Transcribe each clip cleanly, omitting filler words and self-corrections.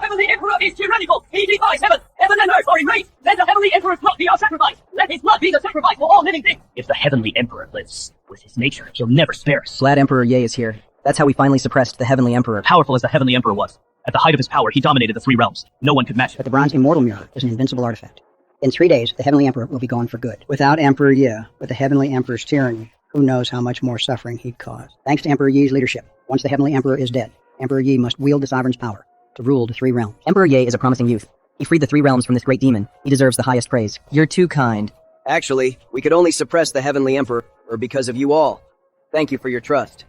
Heavenly Emperor is tyrannical. He defies heaven. Heaven and earth are enraged. Let the Heavenly Emperor's blood be our sacrifice. Let his blood be the sacrifice for all living things. If the Heavenly Emperor lives, with his nature, he'll never spare us. Glad Emperor Ye is here. That's how we finally suppressed the Heavenly Emperor. Powerful as the Heavenly Emperor was, at the height of his power, he dominated the three realms. No one could match But it. the bronze immortal mirror is an invincible artifact. In 3 days, the Heavenly Emperor will be gone for good. Without Emperor Yi, with the Heavenly Emperor's tyranny, who knows how much more suffering he'd cause. Thanks to Emperor Yi's leadership, once the Heavenly Emperor is dead, Emperor Yi must wield the sovereign's power to rule the three realms. Emperor Ye is a promising youth. He freed the three realms from this great demon. He deserves the highest praise. You're too kind. Actually, we could only suppress the Heavenly Emperor because of you all. Thank you for your trust.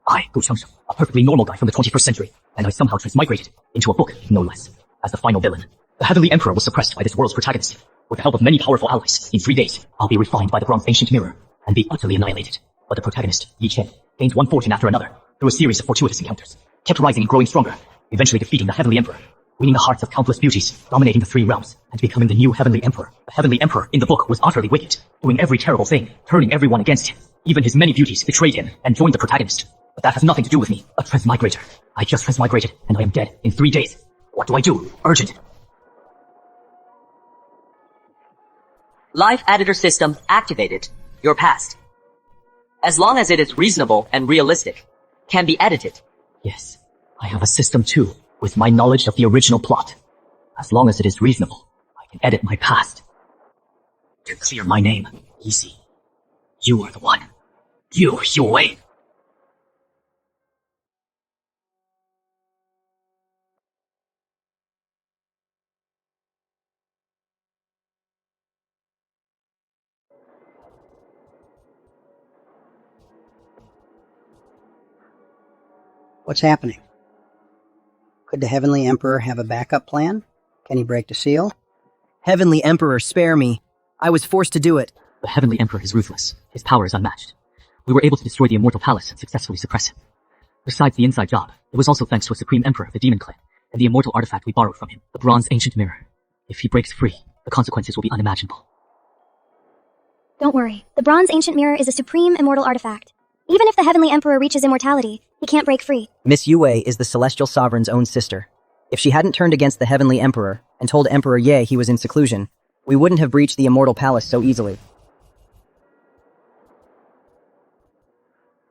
I, Gu Chengsheng, a perfectly normal guy from the 21st century, and I somehow transmigrated into a book, no less, as the final villain. The Heavenly Emperor was suppressed by this world's protagonist. With the help of many powerful allies, in 3 days, I'll be refined by the bronze ancient mirror and be utterly annihilated. But the protagonist, Yi Chen, gained one fortune after another through a series of fortuitous encounters, kept rising and growing stronger, eventually defeating the Heavenly Emperor, winning the hearts of countless beauties, dominating the three realms, and becoming the new Heavenly Emperor. The Heavenly Emperor in the book was utterly wicked, doing every terrible thing, turning everyone against him. Even his many beauties betrayed him and joined the protagonist. But that has nothing to do with me, a transmigrator. I just transmigrated, and I am dead in 3 days. What do I do? Urgent. Life editor system activated. Your past, as long as it is reasonable and realistic, can be edited. Yes, I have a system too, with my knowledge of the original plot. As long as it is reasonable, I can edit my past. To clear my name, easy. You are the one. You, Yu Wei. What's happening? Could the Heavenly Emperor have a backup plan? Can he break the seal? Heavenly Emperor, spare me. I was forced to do it. The Heavenly Emperor is ruthless. His power is unmatched. We were able to destroy the Immortal Palace and successfully suppress him. Besides the inside job, it was also thanks to a Supreme Emperor of the Demon Clan and the immortal artifact we borrowed from him, the Bronze Ancient Mirror. If he breaks free, the consequences will be unimaginable. Don't worry. The Bronze Ancient Mirror is a supreme immortal artifact. Even if the Heavenly Emperor reaches immortality, he can't break free. Miss Yue is the Celestial Sovereign's own sister. If she hadn't turned against the Heavenly Emperor and told Emperor Ye he was in seclusion, we wouldn't have breached the Immortal Palace so easily.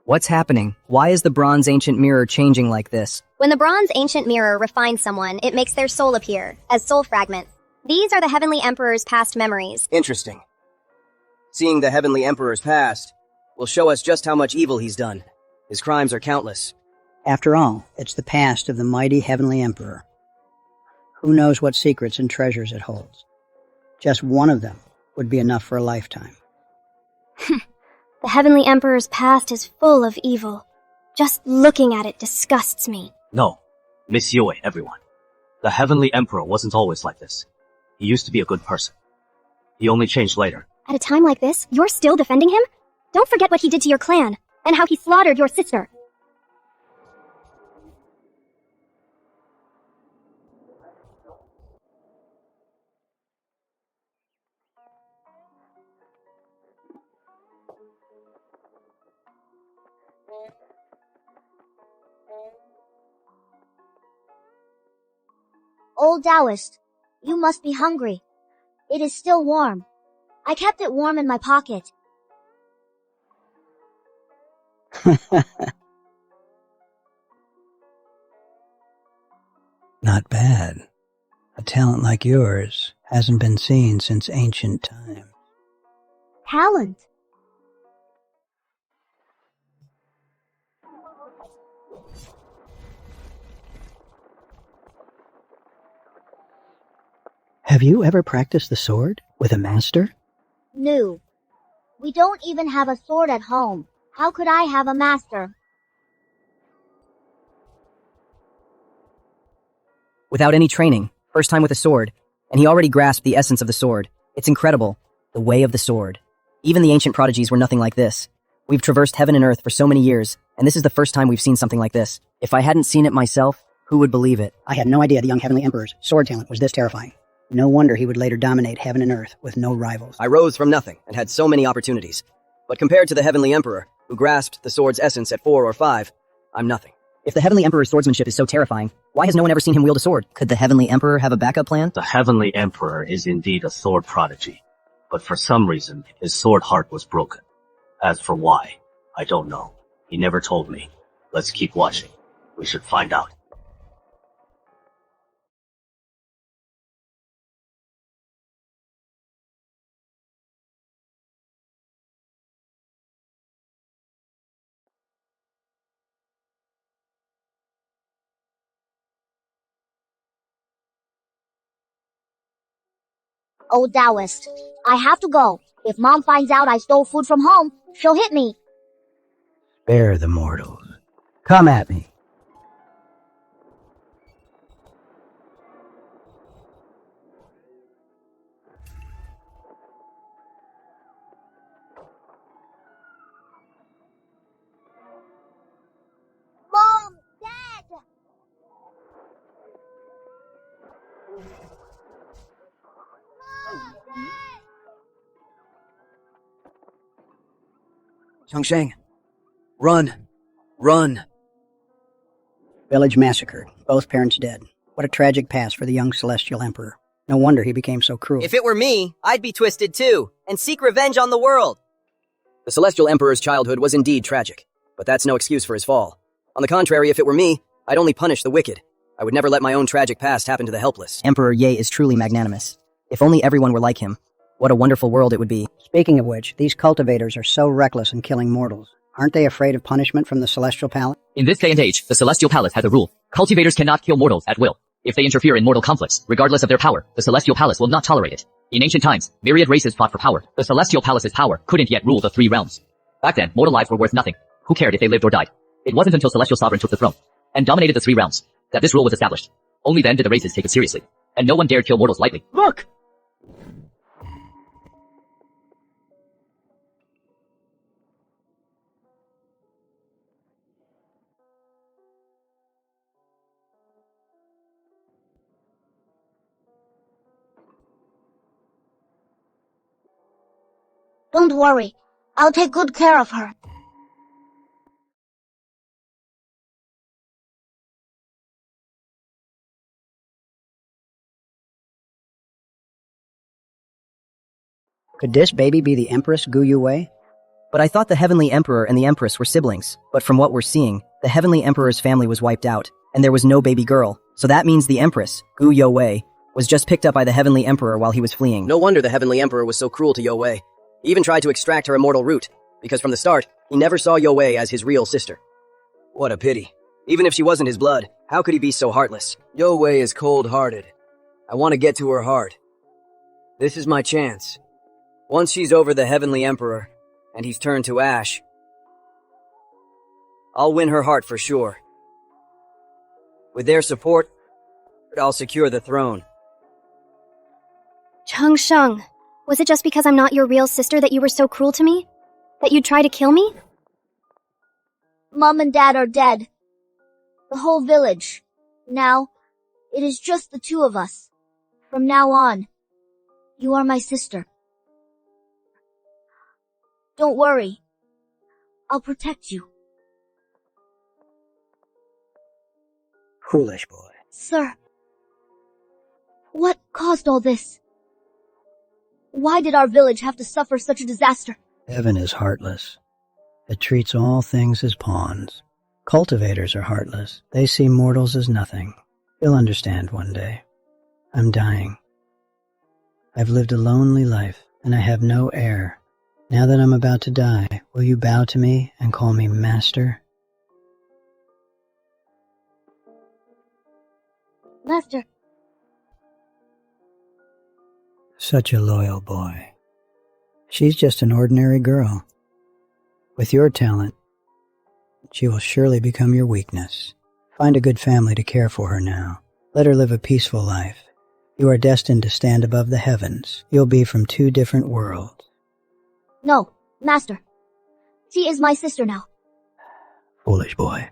What's happening? Why is the Bronze Ancient Mirror changing like this? When the Bronze Ancient Mirror refines someone, it makes their soul appear as soul fragments. These are the Heavenly Emperor's past memories. Interesting. Seeing the Heavenly Emperor's past will show us just how much evil he's done. His crimes are countless. After all, it's the past of the mighty Heavenly Emperor. Who knows what secrets and treasures it holds? Just one of them would be enough for a lifetime. The Heavenly Emperor's past is full of evil. Just looking at it disgusts me. No, Miss Yue, everyone. The Heavenly Emperor wasn't always like this. He used to be a good person. He only changed later. At a time like this, you're still defending him? Don't forget what he did to your clan, and how he slaughtered your sister. Old Taoist, you must be hungry. It is still warm. I kept it warm in my pocket. Not bad. A talent like yours hasn't been seen since ancient times. Talent? Have you ever practiced the sword with a master? No. We don't even have a sword at home. How could I have a master? Without any training, first time with a sword, and he already grasped the essence of the sword. It's incredible. The way of the sword. Even the ancient prodigies were nothing like this. We've traversed heaven and earth for so many years, and this is the first time we've seen something like this. If I hadn't seen it myself, who would believe it? I had no idea the young Heavenly Emperor's sword talent was this terrifying. No wonder he would later dominate heaven and earth with no rivals. I rose from nothing and had so many opportunities. But compared to the Heavenly Emperor, who grasped the sword's essence at 4 or 5, I'm nothing. If the Heavenly Emperor's swordsmanship is so terrifying, why Why has no one ever seen him wield a sword? Could the Heavenly Emperor have a backup plan? The Heavenly Emperor is indeed a sword prodigy, but for some reason, his sword heart was broken. As for why, I don't know. He never told me. Let's keep watching. We should find out. Oh, Taoist, I have to go. If Mom finds out I stole food from home, she'll hit me. Spare the mortals. Come at me. Mom! Dad! Changsheng, run! Run! Village massacred. Both parents dead. What a tragic past for the young celestial emperor. No wonder he became so cruel. If it were me, I'd be twisted too, and seek revenge on the world. The celestial emperor's childhood was indeed tragic, but that's no excuse for his fall. On the contrary, if it were me, I'd only punish the wicked. I would never let my own tragic past happen to the helpless. Emperor Ye is truly magnanimous. If only everyone were like him. What a wonderful world it would be. Speaking of which, these cultivators are so reckless in killing mortals. Aren't they afraid of punishment from the celestial palace? In this day and age, the Celestial Palace has a rule. Cultivators cannot kill mortals at will. If they interfere in mortal conflicts, regardless of their power, the Celestial Palace will not tolerate it. In ancient times, myriad races fought for power. The Celestial Palace's power couldn't yet rule the three realms. Back then, mortal lives were worth nothing. Who cared if they lived or died? It wasn't until Celestial Sovereign took the throne and dominated the three realms that this rule was established. Only then did the races take it seriously, and no one dared kill mortals lightly. Look! Don't worry. I'll take good care of her. Could this baby be the Empress Gu Yue? But I thought the Heavenly Emperor and the Empress were siblings. But from what we're seeing, the Heavenly Emperor's family was wiped out, and there was no baby girl. So that means the Empress, Gu Yue, was just picked up by the Heavenly Emperor while he was fleeing. No wonder the Heavenly Emperor was so cruel to Yue. He even tried to extract her immortal root, because from the start, he never saw Yue as his real sister. What a pity. Even if she wasn't his blood, how could he be so heartless? Yue is cold-hearted. I want to get to her heart. This is my chance. Once she's over the Heavenly Emperor, and he's turned to ash, I'll win her heart for sure. With their support, I'll secure the throne. Changsheng, was it just because I'm not your real sister that you were so cruel to me? That you'd try to kill me? Mom and Dad are dead. The whole village. Now, it is just the two of us. From now on, you are my sister. Don't worry. I'll protect you. Foolish boy. Sir, what caused all this? Why did our village have to suffer such a disaster? Heaven is heartless. It treats all things as pawns. Cultivators are heartless. They see mortals as nothing. You'll understand one day. I'm dying. I've lived a lonely life, and I have no heir. Now that I'm about to die, will you bow to me and call me master? Master. Such a loyal boy. She's just an ordinary girl. With your talent, she will surely become your weakness. Find a good family to care for her now. Let her live a peaceful life. You are destined to stand above the heavens. You'll be from two different worlds. No, Master. She is my sister now. Foolish boy.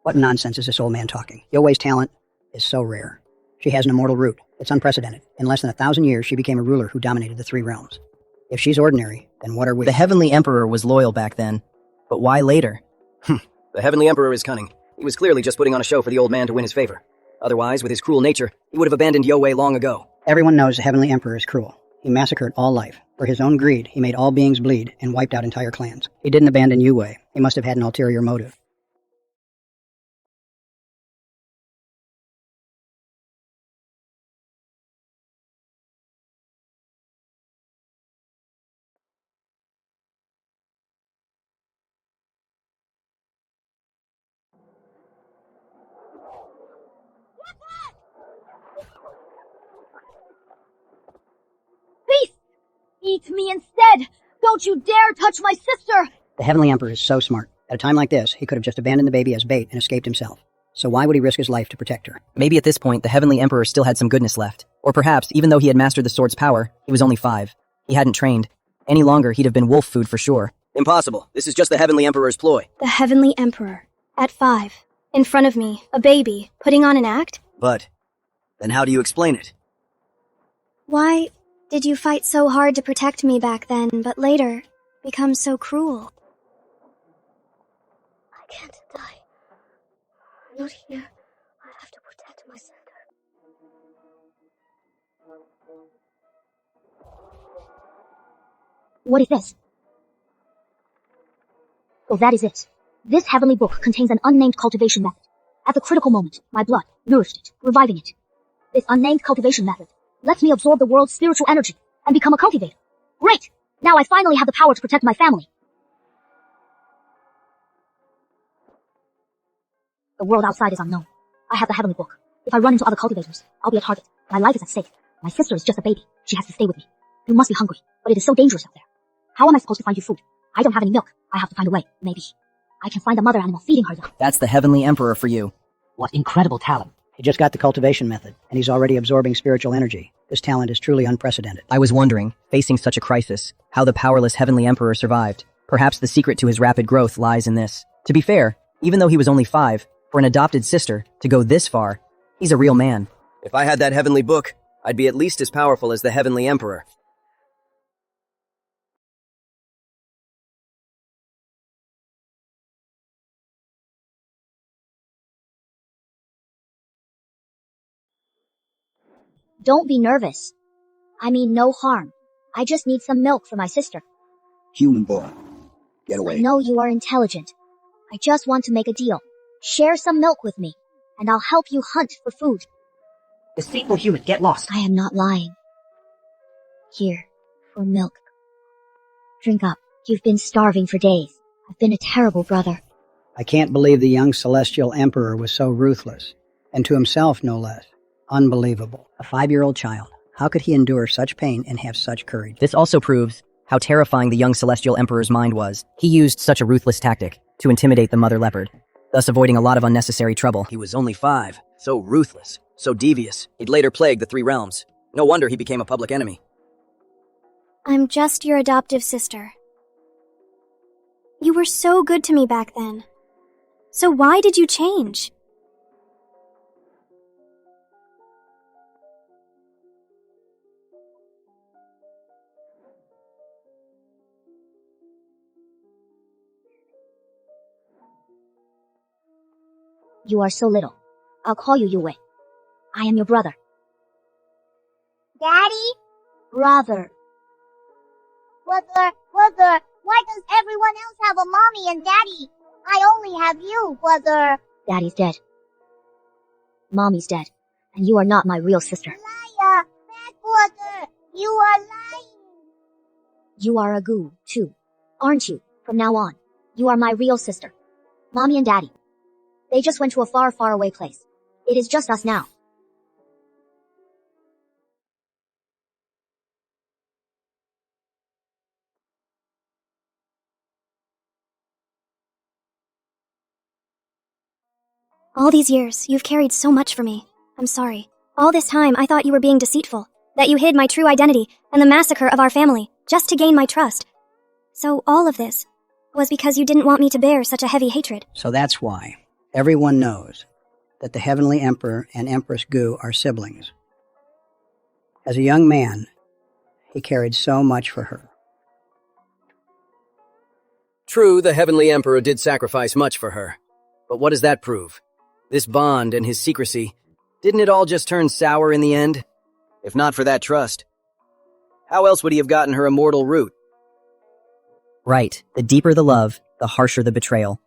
What nonsense is this old man talking? Yowe's talent is so rare. She has an immortal root. It's unprecedented. In less than 1,000 years, she became a ruler who dominated the three realms. If she's ordinary, then what are we? The Heavenly Emperor was loyal back then. But why later? The Heavenly Emperor is cunning. He was clearly just putting on a show for the old man to win his favor. Otherwise, with his cruel nature, he would have abandoned Yue long ago. Everyone knows the Heavenly Emperor is cruel. He massacred all life. For his own greed, he made all beings bleed and wiped out entire clans. He didn't abandon Yue. He must have had an ulterior motive. Beast! Eat me instead! Don't you dare touch my sister! The Heavenly Emperor is so smart. At a time like this, he could have just abandoned the baby as bait and escaped himself. So why would he risk his life to protect her? Maybe at this point, the Heavenly Emperor still had some goodness left. Or perhaps, even though he had mastered the sword's power, he was only 5. He hadn't trained. Any longer, he'd have been wolf food for sure. Impossible. This is just the Heavenly Emperor's ploy. The Heavenly Emperor. At 5. In front of me, a baby, putting on an act? But, then how do you explain it? Why did you fight so hard to protect me back then, but later become so cruel? I can't die. Not here. I have to protect my sister. What is this? Oh, that is it. This heavenly book contains an unnamed cultivation method. At the critical moment, my blood nourished it, reviving it. This unnamed cultivation method lets me absorb the world's spiritual energy and become a cultivator. Great! Now I finally have the power to protect my family. The world outside is unknown. I have the heavenly book. If I run into other cultivators, I'll be a target. My life is at stake. My sister is just a baby. She has to stay with me. You must be hungry, but it is so dangerous out there. How am I supposed to find you food? I don't have any milk. I have to find a way. Maybe I can find a mother animal feeding her young. That's the Heavenly Emperor for you. What incredible talent. He just got the cultivation method, and he's already absorbing spiritual energy. This talent is truly unprecedented. I was wondering, facing such a crisis, how the powerless Heavenly Emperor survived. Perhaps the secret to his rapid growth lies in this. To be fair, even though he was only 5, for an adopted sister to go this far, he's a real man. If I had that heavenly book, I'd be at least as powerful as the Heavenly Emperor. Don't be nervous. I mean no harm. I just need some milk for my sister. Human boy, get I away. know you are intelligent. I just want to make a deal. Share some milk with me, and I'll help you hunt for food. Deceitful human, get lost. I am not lying. Here, for milk. Drink up. You've been starving for days. I've been a terrible brother. I can't believe the young celestial emperor was so ruthless, and to himself no less. Unbelievable. A 5-year-old child. How could he endure such pain and have such courage? This also proves how terrifying the young Celestial Emperor's mind was. He used such a ruthless tactic to intimidate the mother leopard, thus avoiding a lot of unnecessary trouble. He was only 5, so ruthless, so devious. He'd later plague the 3 realms. No wonder he became a public enemy. I'm just your adoptive sister. You were so good to me back then. So why did you change? You are so little. I'll call you Yue. I am your brother. Daddy? Brother. Brother, why does everyone else have a mommy and daddy? I only have you, brother. Daddy's dead. Mommy's dead. And you are not my real sister. Liar! Bad brother! You are lying! You are a goo, too. Aren't you? From now on, you are my real sister. Mommy and Daddy. They just went to a far, far away place. It is just us now. All these years, you've carried so much for me. I'm sorry. All this time, I thought you were being deceitful. That you hid my true identity and the massacre of our family, just to gain my trust. So all of this was because you didn't want me to bear such a heavy hatred. So that's why everyone knows that the Heavenly Emperor and Empress Gu are siblings. As a young man, he cared so much for her. True, the Heavenly Emperor did sacrifice much for her. But what does that prove? This bond and his secrecy, didn't it all just turn sour in the end? If not for that trust, how else would he have gotten her immortal root? Right. The deeper the love, the harsher the betrayal.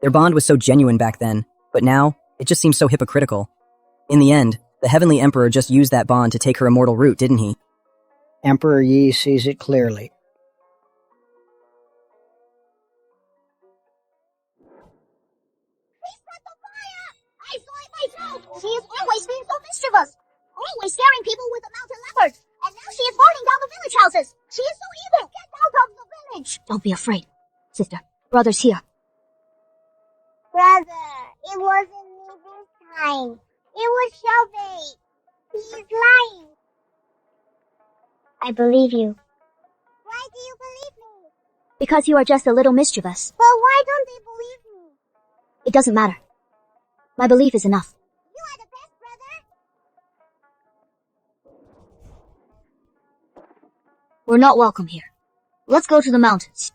Their bond was so genuine back then, but now, it just seems so hypocritical. In the end, the Heavenly Emperor just used that bond to take her immortal root, didn't he? Emperor Yi sees it clearly. I saw it myself! She is always being so mischievous! Always scaring people with the mountain leopard! And now she is burning down the village houses! She is so evil! Get out of the village! Don't be afraid. Sister, brother's here. Brother, it wasn't me this time. It was Shelby. He is lying. I believe you. Why do you believe me? Because you are just a little mischievous. But why don't they believe me? It doesn't matter. My belief is enough. You are the best, brother. We're not welcome here. Let's go to the mountains.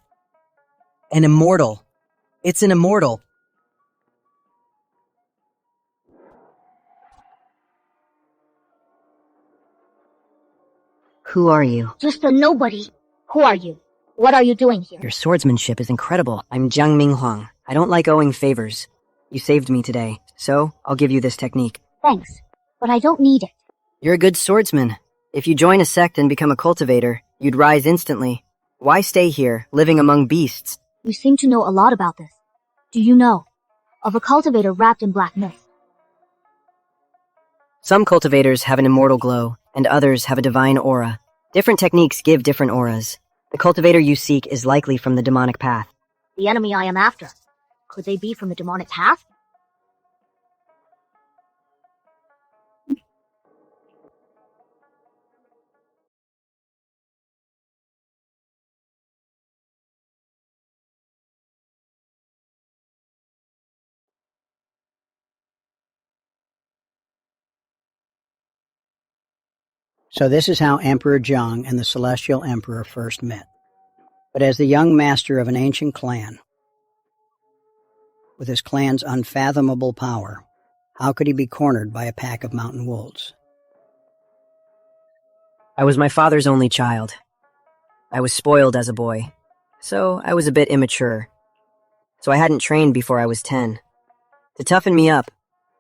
An immortal. It's an immortal. Who are you? Just a nobody. Who are you? What are you doing here? Your swordsmanship is incredible. I'm Jiang Minghuang. I don't like owing favors. You saved me today, so I'll give you this technique. Thanks, but I don't need it. You're a good swordsman. If you join a sect and become a cultivator, you'd rise instantly. Why stay here, living among beasts? You seem to know a lot about this. Do you know of a cultivator wrapped in black mist? Some cultivators have an immortal glow, and others have a divine aura. Different techniques give different auras. The cultivator you seek is likely from the demonic path. The enemy I am after. Could they be from the demonic path? So this is how Emperor Jiang and the Celestial Emperor first met. But as the young master of an ancient clan, with his clan's unfathomable power, how could he be cornered by a pack of mountain wolves? I was my father's only child. I was spoiled as a boy, so I was a bit immature. So I hadn't trained before I was 10. To toughen me up,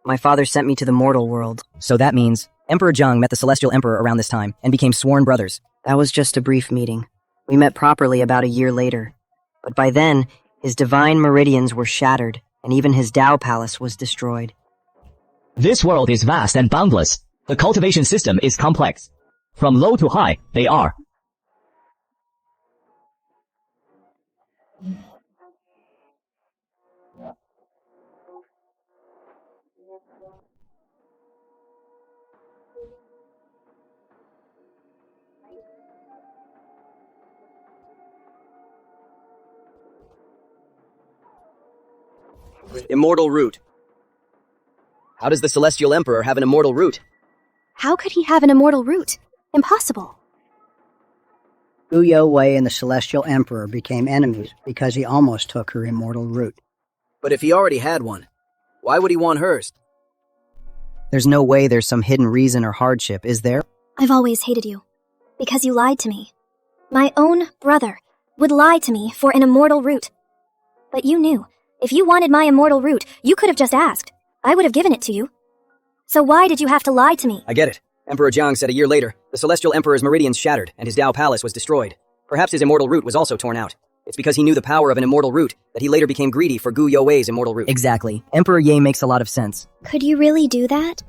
my father sent me to the mortal world. So that means Emperor Jiang met the Celestial Emperor around this time and became sworn brothers. That was just a brief meeting. We met properly about a year later. But by then, his divine meridians were shattered, and even his Tao Palace was destroyed. This world is vast and boundless. The cultivation system is complex. From low to high, they are. Immortal root. How does the Celestial Emperor have an immortal root? How could he have an immortal root? Impossible. Gu Youwei and the Celestial Emperor became enemies because he almost took her immortal root. But if he already had one, why would he want hers? There's no way there's some hidden reason or hardship, is there? I've always hated you. Because you lied to me. My own brother would lie to me for an immortal root. But you knew. If you wanted my immortal root, you could have just asked. I would have given it to you. So why did you have to lie to me? I get it. Emperor Jiang said a year later, the Celestial Emperor's meridians shattered and his Tao Palace was destroyed. Perhaps his immortal root was also torn out. It's because he knew the power of an immortal root that he later became greedy for Gu Youwei's immortal root. Exactly. Emperor Ye makes a lot of sense. Could you really do that?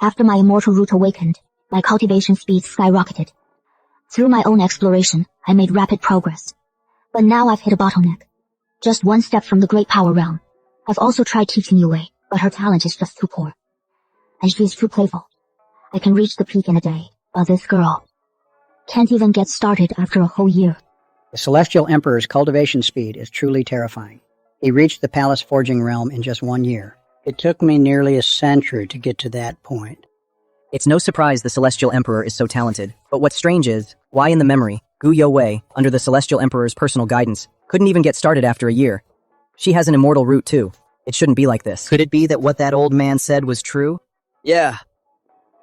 After my immortal root awakened, my cultivation speed skyrocketed. Through my own exploration, I made rapid progress. But now I've hit a bottleneck. Just one step from the great power realm. I've also tried teaching Yue, but her talent is just too poor. And she is too playful. I can reach the peak in a day, while this girl can't even get started after a whole year. The Celestial Emperor's cultivation speed is truly terrifying. He reached the Palace Forging realm in just 1 year. It took me nearly a century to get to that point. It's no surprise the Celestial Emperor is so talented, but what's strange is, why in the memory, Gu Youwei, under the Celestial Emperor's personal guidance, Couldn't even get started after a year. She has an immortal root too. It shouldn't be like this. Could it be that what that old man said was true? Yeah.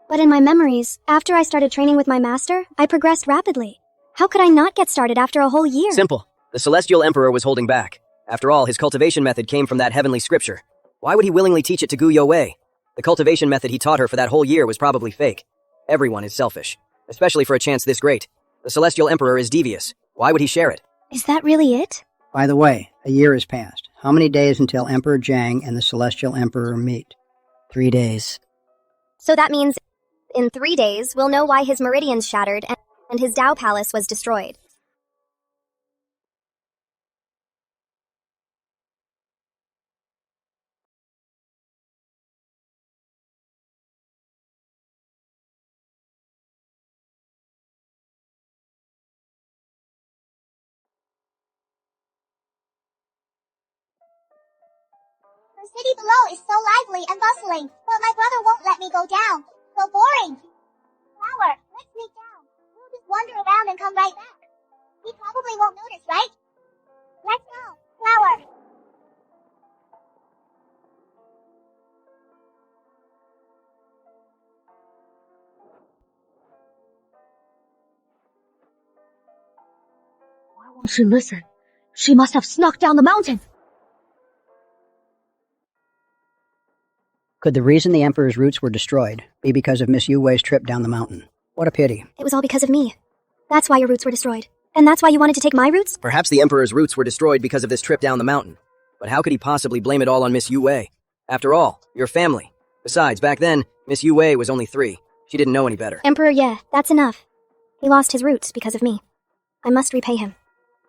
But in my memories, after I started training with my master, I progressed rapidly. How could I not get started after a whole year? Simple. The Celestial Emperor was holding back. After all, his cultivation method came from that heavenly scripture. Why would he willingly teach it to Gu Youwei? The cultivation method he taught her for that whole year was probably fake. Everyone is selfish, especially for a chance this great. The Celestial Emperor is devious. Why would he share it? Is that really it? By the way, a year has passed. How many days until Emperor Jiang and the Celestial Emperor meet? 3 days. So that means in 3 days, we'll know why his meridians shattered and his Tao Palace was destroyed. The city below is so lively and bustling, but my brother won't let me go down. So boring. Flower, let's sneak down. We'll just wander around and come right back. He probably won't notice, right? Let's go, Flower. Why won't she listen? She must have snuck down the mountain. Could the reason the Emperor's roots were destroyed be because of Miss Yu-Wei's trip down the mountain? What a pity. It was all because of me. That's why your roots were destroyed. And that's why you wanted to take my roots? Perhaps the Emperor's roots were destroyed because of this trip down the mountain. But how could he possibly blame it all on Miss Yu-Wei? After all, your family. Besides, back then, Miss Yu-Wei was only 3. She didn't know any better. Emperor, yeah, that's enough. He lost his roots because of me. I must repay him.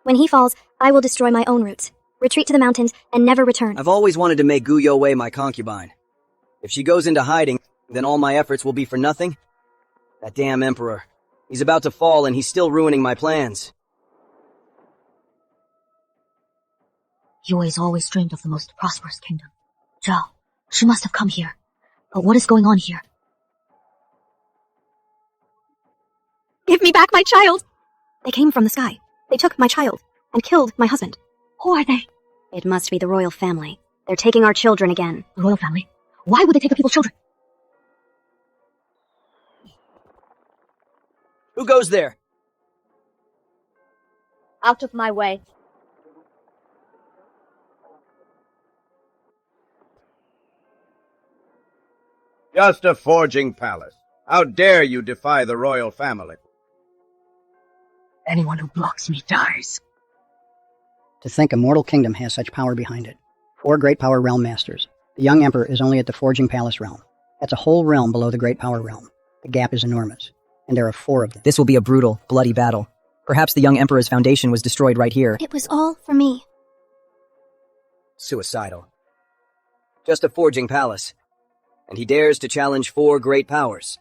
When he falls, I will destroy my own roots, retreat to the mountains, and never return. I've always wanted to make Gu Youwei my concubine. If she goes into hiding, then all my efforts will be for nothing? That damn Emperor. He's about to fall and he's still ruining my plans. Yui's always dreamed of the most prosperous kingdom. Zhao, she must have come here. But what is going on here? Give me back my child! They came from the sky. They took my child and killed my husband. Who are they? It must be the royal family. They're taking our children again. The royal family? Why would they take the people's children? Who goes there? Out of my way. Just a forging palace. How dare you defy the royal family? Anyone who blocks me dies. To think a mortal kingdom has such power behind it. 4 Great Power Realm Masters. The young Emperor is only at the Forging Palace realm. That's a whole realm below the Great Power Realm. The gap is enormous. And there are 4 of them. This will be a brutal, bloody battle. Perhaps the young Emperor's foundation was destroyed right here. It was all for me. Suicidal. Just a forging palace. And he dares to challenge 4 great powers.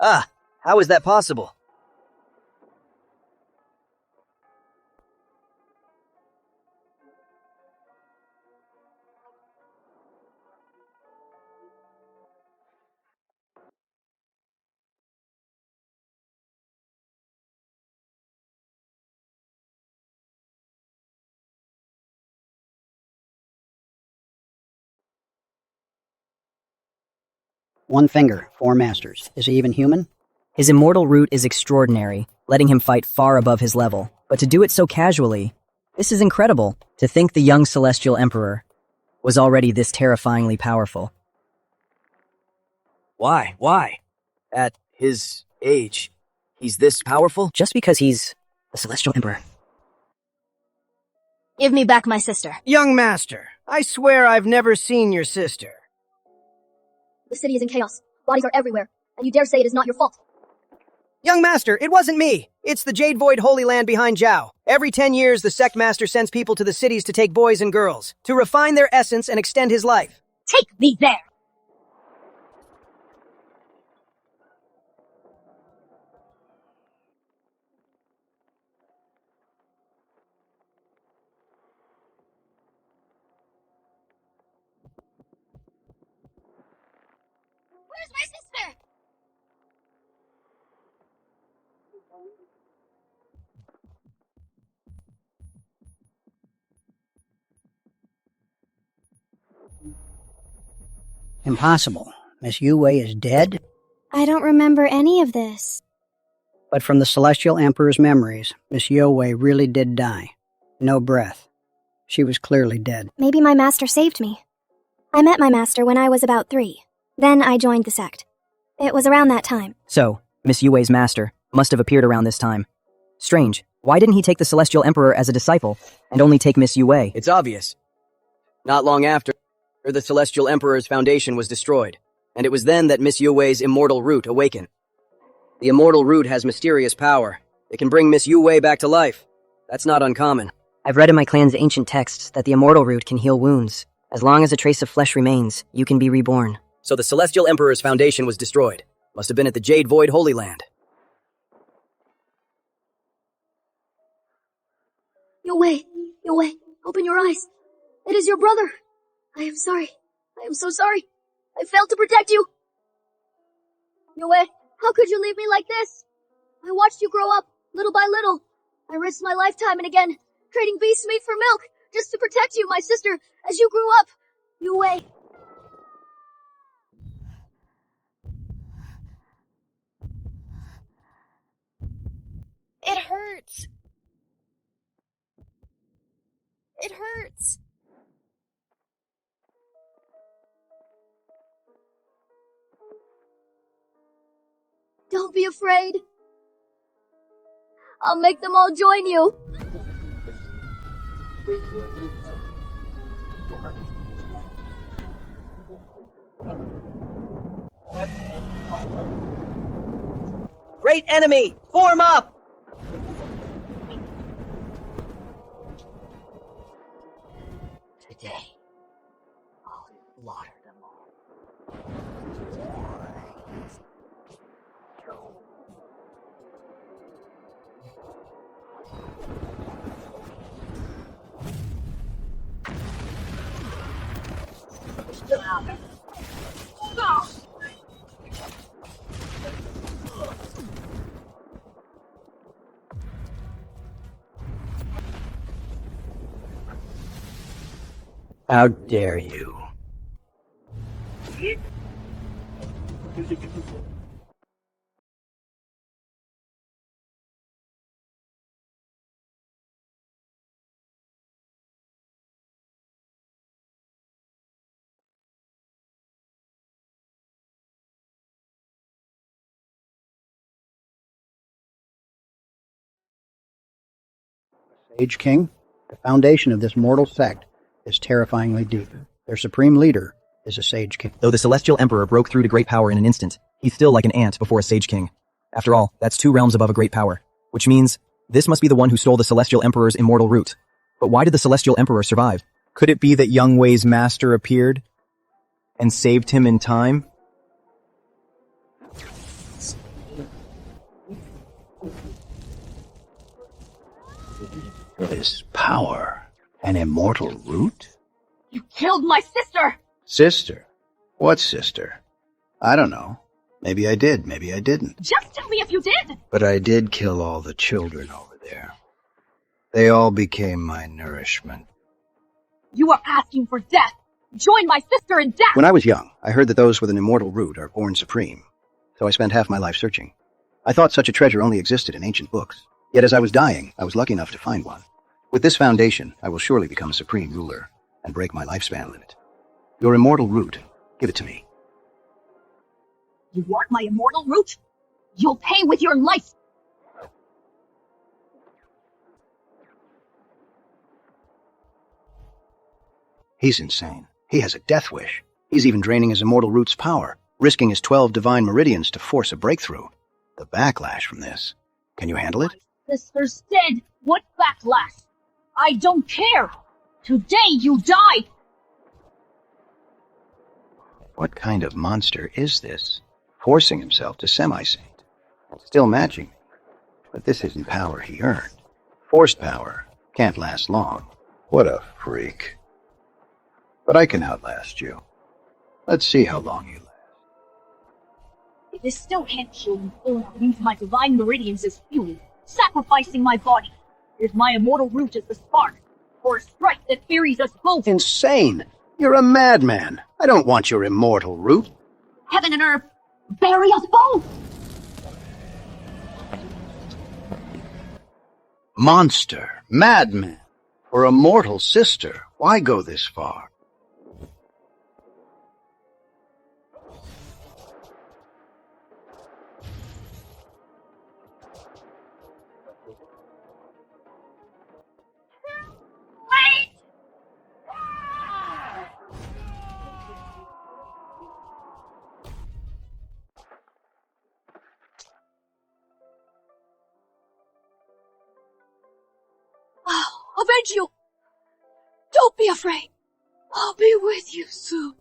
Ah, how is that possible? One finger, 4 masters. Is he even human? His immortal root is extraordinary, letting him fight far above his level. But to do it so casually, this is incredible. To think the young Celestial Emperor was already this terrifyingly powerful. Why? Why? At his age, he's this powerful? Just because he's the Celestial Emperor. Give me back my sister. Young master, I swear I've never seen your sister. The city is in chaos. Bodies are everywhere. And you dare say it is not your fault. Young master, it wasn't me. It's the Jade Void Holy Land behind Zhao. Every 10 years, the sect master sends people to the cities to take boys and girls, to refine their essence and extend his life. Take me there! Where's my sister? Impossible. Miss Yue is dead? I don't remember any of this. But from the Celestial Emperor's memories, Miss Yue really did die. No breath. She was clearly dead. Maybe my master saved me. I met my master when I was about 3. Then I joined the sect. It was around that time. So, Miss Yue's master must have appeared around this time. Strange. Why didn't he take the Celestial Emperor as a disciple, and only take Miss Yue? It's obvious. Not long after, the Celestial Emperor's foundation was destroyed, and it was then that Miss Yue's immortal root awakened. The immortal root has mysterious power. It can bring Miss Yue back to life. That's not uncommon. I've read in my clan's ancient texts that the immortal root can heal wounds. As long as a trace of flesh remains, you can be reborn. So the Celestial Emperor's foundation was destroyed. Must have been at the Jade Void Holy Land. Yue, open your eyes. It is your brother. I am sorry. I am so sorry. I failed to protect you. Yue, how could you leave me like this? I watched you grow up, little by little. I risked my life time and again, trading beast meat for milk, just to protect you, my sister, as you grew up. Yue. It hurts. It hurts. Don't be afraid. I'll make them all join you. Great enemy! Form up! Today, I'll slaughter them all. How dare you? Sage King, the foundation of this mortal sect is terrifyingly deep. Their supreme leader is a Sage King. Though the Celestial Emperor broke through to great power in an instant, he's still like an ant before a Sage King. After all, that's 2 realms above a great power, which means this must be the one who stole the Celestial Emperor's immortal root. But why did the Celestial Emperor survive? Could it be that Young Wei's master appeared and saved him in time? This power, an immortal root? You killed my sister! Sister? What sister? I don't know. Maybe I did, maybe I didn't. Just tell me if you did! But I did kill all the children over there. They all became my nourishment. You are asking for death! Join my sister in death! When I was young, I heard that those with an immortal root are born supreme. So I spent half my life searching. I thought such a treasure only existed in ancient books. Yet as I was dying, I was lucky enough to find one. With this foundation, I will surely become a supreme ruler and break my lifespan limit. Your immortal root, give it to me. You want my immortal root? You'll pay with your life! He's insane. He has a death wish. He's even draining his immortal root's power, risking his 12 divine meridians to force a breakthrough. The backlash from this. Can you handle it? My sister's dead! What backlash? I don't care! Today you die! What kind of monster is this? Forcing himself to semi-saint. Still matching me. But this isn't power he earned. Forced power can't last long. What a freak. But I can outlast you. Let's see how long you last. If this still can't kill me, I'll use my divine meridians as fuel, sacrificing my body. If my immortal root is the spark, or a strike that buries us both. Insane! You're a madman! I don't want your immortal root. Heaven and earth, bury us both! Monster, madman, for a mortal sister, why go this far? I'll avenge you! Don't be afraid! I'll be with you soon.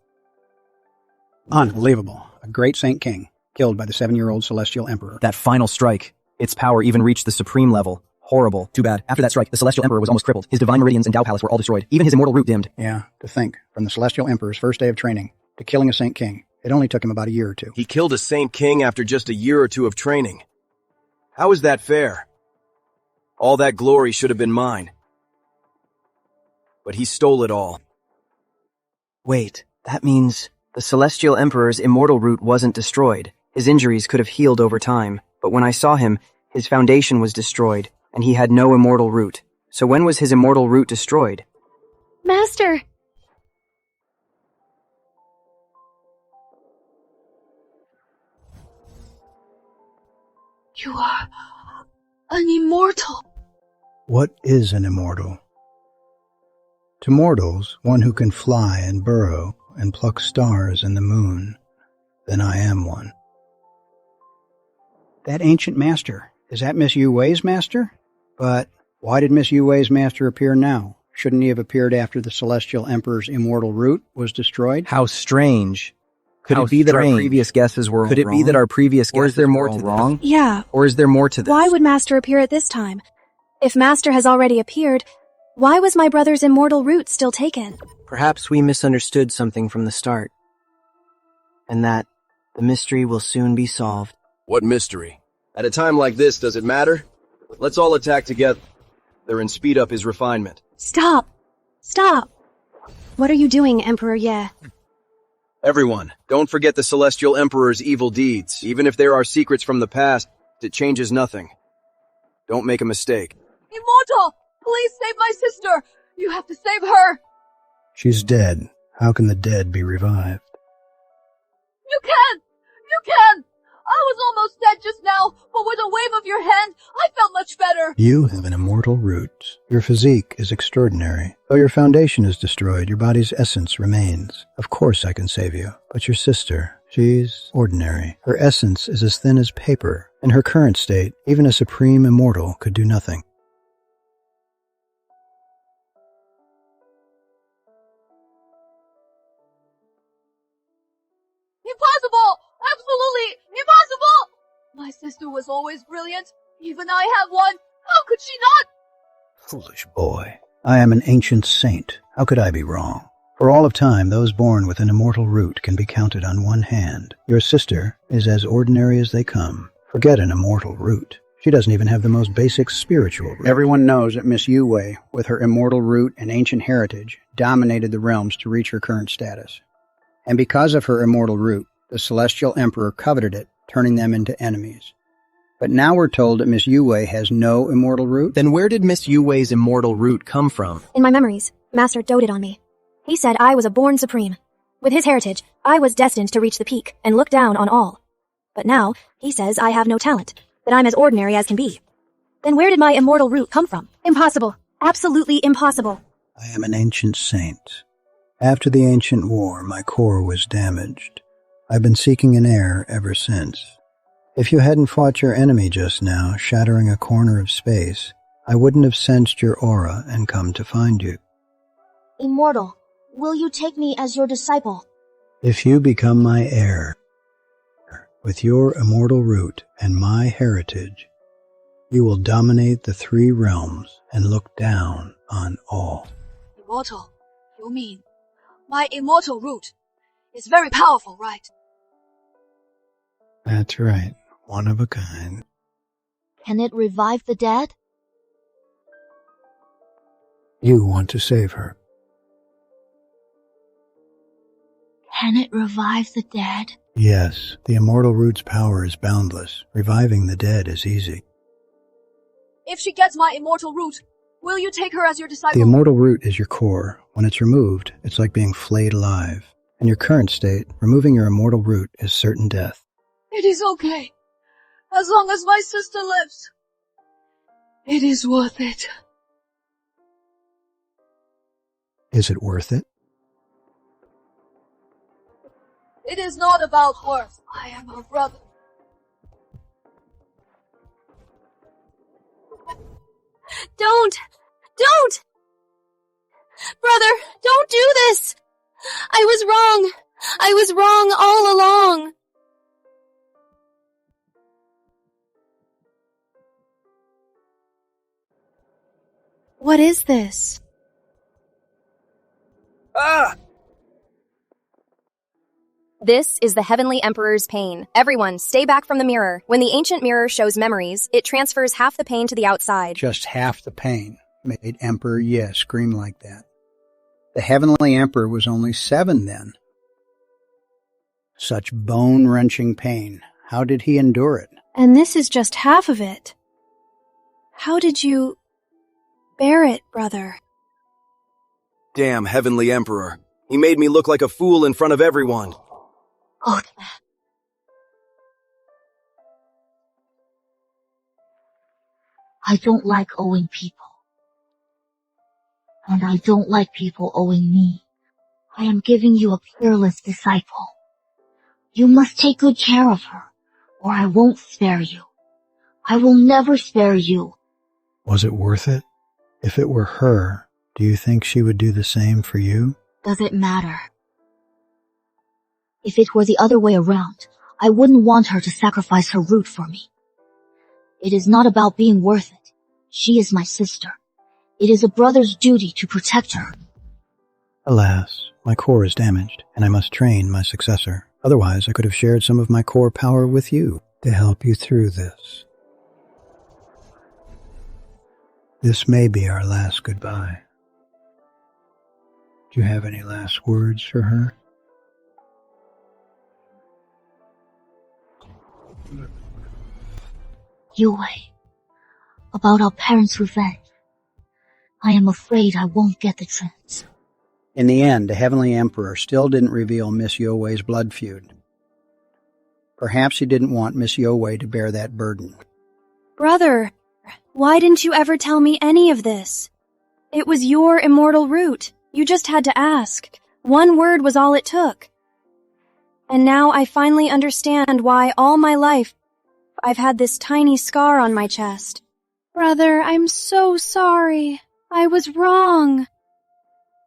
Unbelievable. A great Saint King, killed by the 7-year-old Celestial Emperor. That final strike. Its power even reached the supreme level. Horrible. Too bad. After that strike, the Celestial Emperor was almost crippled. His divine meridians and Tao Palace were all destroyed. Even his immortal root dimmed. Yeah, to think, from the Celestial Emperor's first day of training to killing a Saint King, it only took him about a year or two. He killed a Saint King after just a year or two of training. How is that fair? All that glory should have been mine. But he stole it all. Wait, that means the Celestial Emperor's immortal root wasn't destroyed. His injuries could have healed over time, but when I saw him, his foundation was destroyed, and he had no immortal root. So when was his immortal root destroyed? Master! You are an immortal. What is an immortal? To mortals, one who can fly and burrow and pluck stars in the moon. Then I am one. That ancient master, is that Miss Yuwei's master? But why did Miss Yuwei's master appear now? Shouldn't he have appeared after the Celestial Emperor's immortal root was destroyed? How strange. Could How it be that our strange. previous guesses were all Could it wrong? be that our previous Or is guesses there were more all to wrong? this? Yeah. Or is there more to this? Why would Master appear at this time? If Master has already appeared, why was my brother's immortal root still taken? Perhaps we misunderstood something from the start. And that the mystery will soon be solved. What mystery? At a time like this, does it matter? Let's all attack together and speed up his refinement. Stop! Stop! What are you doing, Emperor Ye? Everyone, don't forget the Celestial Emperor's evil deeds. Even if there are secrets from the past, it changes nothing. Don't make a mistake. Immortal! Please save my sister! You have to save her! She's dead. How can the dead be revived? You can! You can! I was almost dead just now, but with a wave of your hand, I felt much better. You have an immortal root. Your physique is extraordinary. Though your foundation is destroyed, your body's essence remains. Of course I can save you. But your sister, she's ordinary. Her essence is as thin as paper. In her current state, even a supreme immortal could do nothing. Impossible! Absolutely impossible! My sister was always brilliant. Even I have one. How could she not? Foolish boy. I am an ancient saint. How could I be wrong? For all of time, those born with an immortal root can be counted on one hand. Your sister is as ordinary as they come. Forget an immortal root. She doesn't even have the most basic spiritual root. Everyone knows that Miss Yuwei, with her immortal root and ancient heritage, dominated the realms to reach her current status. And because of her immortal root, the Celestial Emperor coveted it, turning them into enemies. But now we're told that Miss Yuwei has no immortal root? Then where did Miss Yuwei's immortal root come from? In my memories, Master doted on me. He said I was a born supreme. With his heritage, I was destined to reach the peak and look down on all. But now, he says I have no talent, that I'm as ordinary as can be. Then where did my immortal root come from? Impossible. Absolutely impossible. I am an ancient saint. After the ancient war, my core was damaged. I've been seeking an heir ever since. If you hadn't fought your enemy just now, shattering a corner of space, I wouldn't have sensed your aura and come to find you. Immortal, will you take me as your disciple? If you become my heir, with your immortal root and my heritage, you will dominate the 3 realms and look down on all. Immortal, you mean my immortal root is very powerful, right? That's right. One of a kind. Can it revive the dead? You want to save her. Can it revive the dead? Yes, the immortal root's power is boundless. Reviving the dead is easy. If she gets my immortal root, will you take her as your disciple? The immortal root is your core. When it's removed, it's like being flayed alive. In your current state, removing your immortal root is certain death. It is okay. As long as my sister lives. It is worth it. Is it worth it? It is not about worth. I am her brother. Don't! Brother, don't do this! I was wrong! I was wrong all along! What is this? Ah! This is the Heavenly Emperor's pain. Everyone, stay back from the mirror. When the ancient mirror shows memories, it transfers half the pain to the outside. Just half the pain made Emperor Ye scream like that. The Heavenly Emperor was only 7 then. Such bone-wrenching pain. How did he endure it? And this is just half of it. How did you bear it, brother? Damn Heavenly Emperor. He made me look like a fool in front of everyone. Oh, I don't like owing people. And I don't like people owing me. I am giving you a peerless disciple. You must take good care of her, or I won't spare you. I will never spare you. Was it worth it? If it were her, do you think she would do the same for you? Does it matter? If it were the other way around, I wouldn't want her to sacrifice her root for me. It is not about being worth it. She is my sister. It is a brother's duty to protect her. Alas, my core is damaged, and I must train my successor. Otherwise, I could have shared some of my core power with you to help you through this. This may be our last goodbye. Do you have any last words for her? Yue, about our parents' revenge. I am afraid I won't get the chance. In the end, the Heavenly Emperor still didn't reveal Miss Yowei's blood feud. Perhaps he didn't want Miss Yowei to bear that burden. Brother, why didn't you ever tell me any of this? It was your immortal root. You just had to ask. One word was all it took. And now I finally understand why all my life I've had this tiny scar on my chest. Brother, I'm so sorry. I was wrong.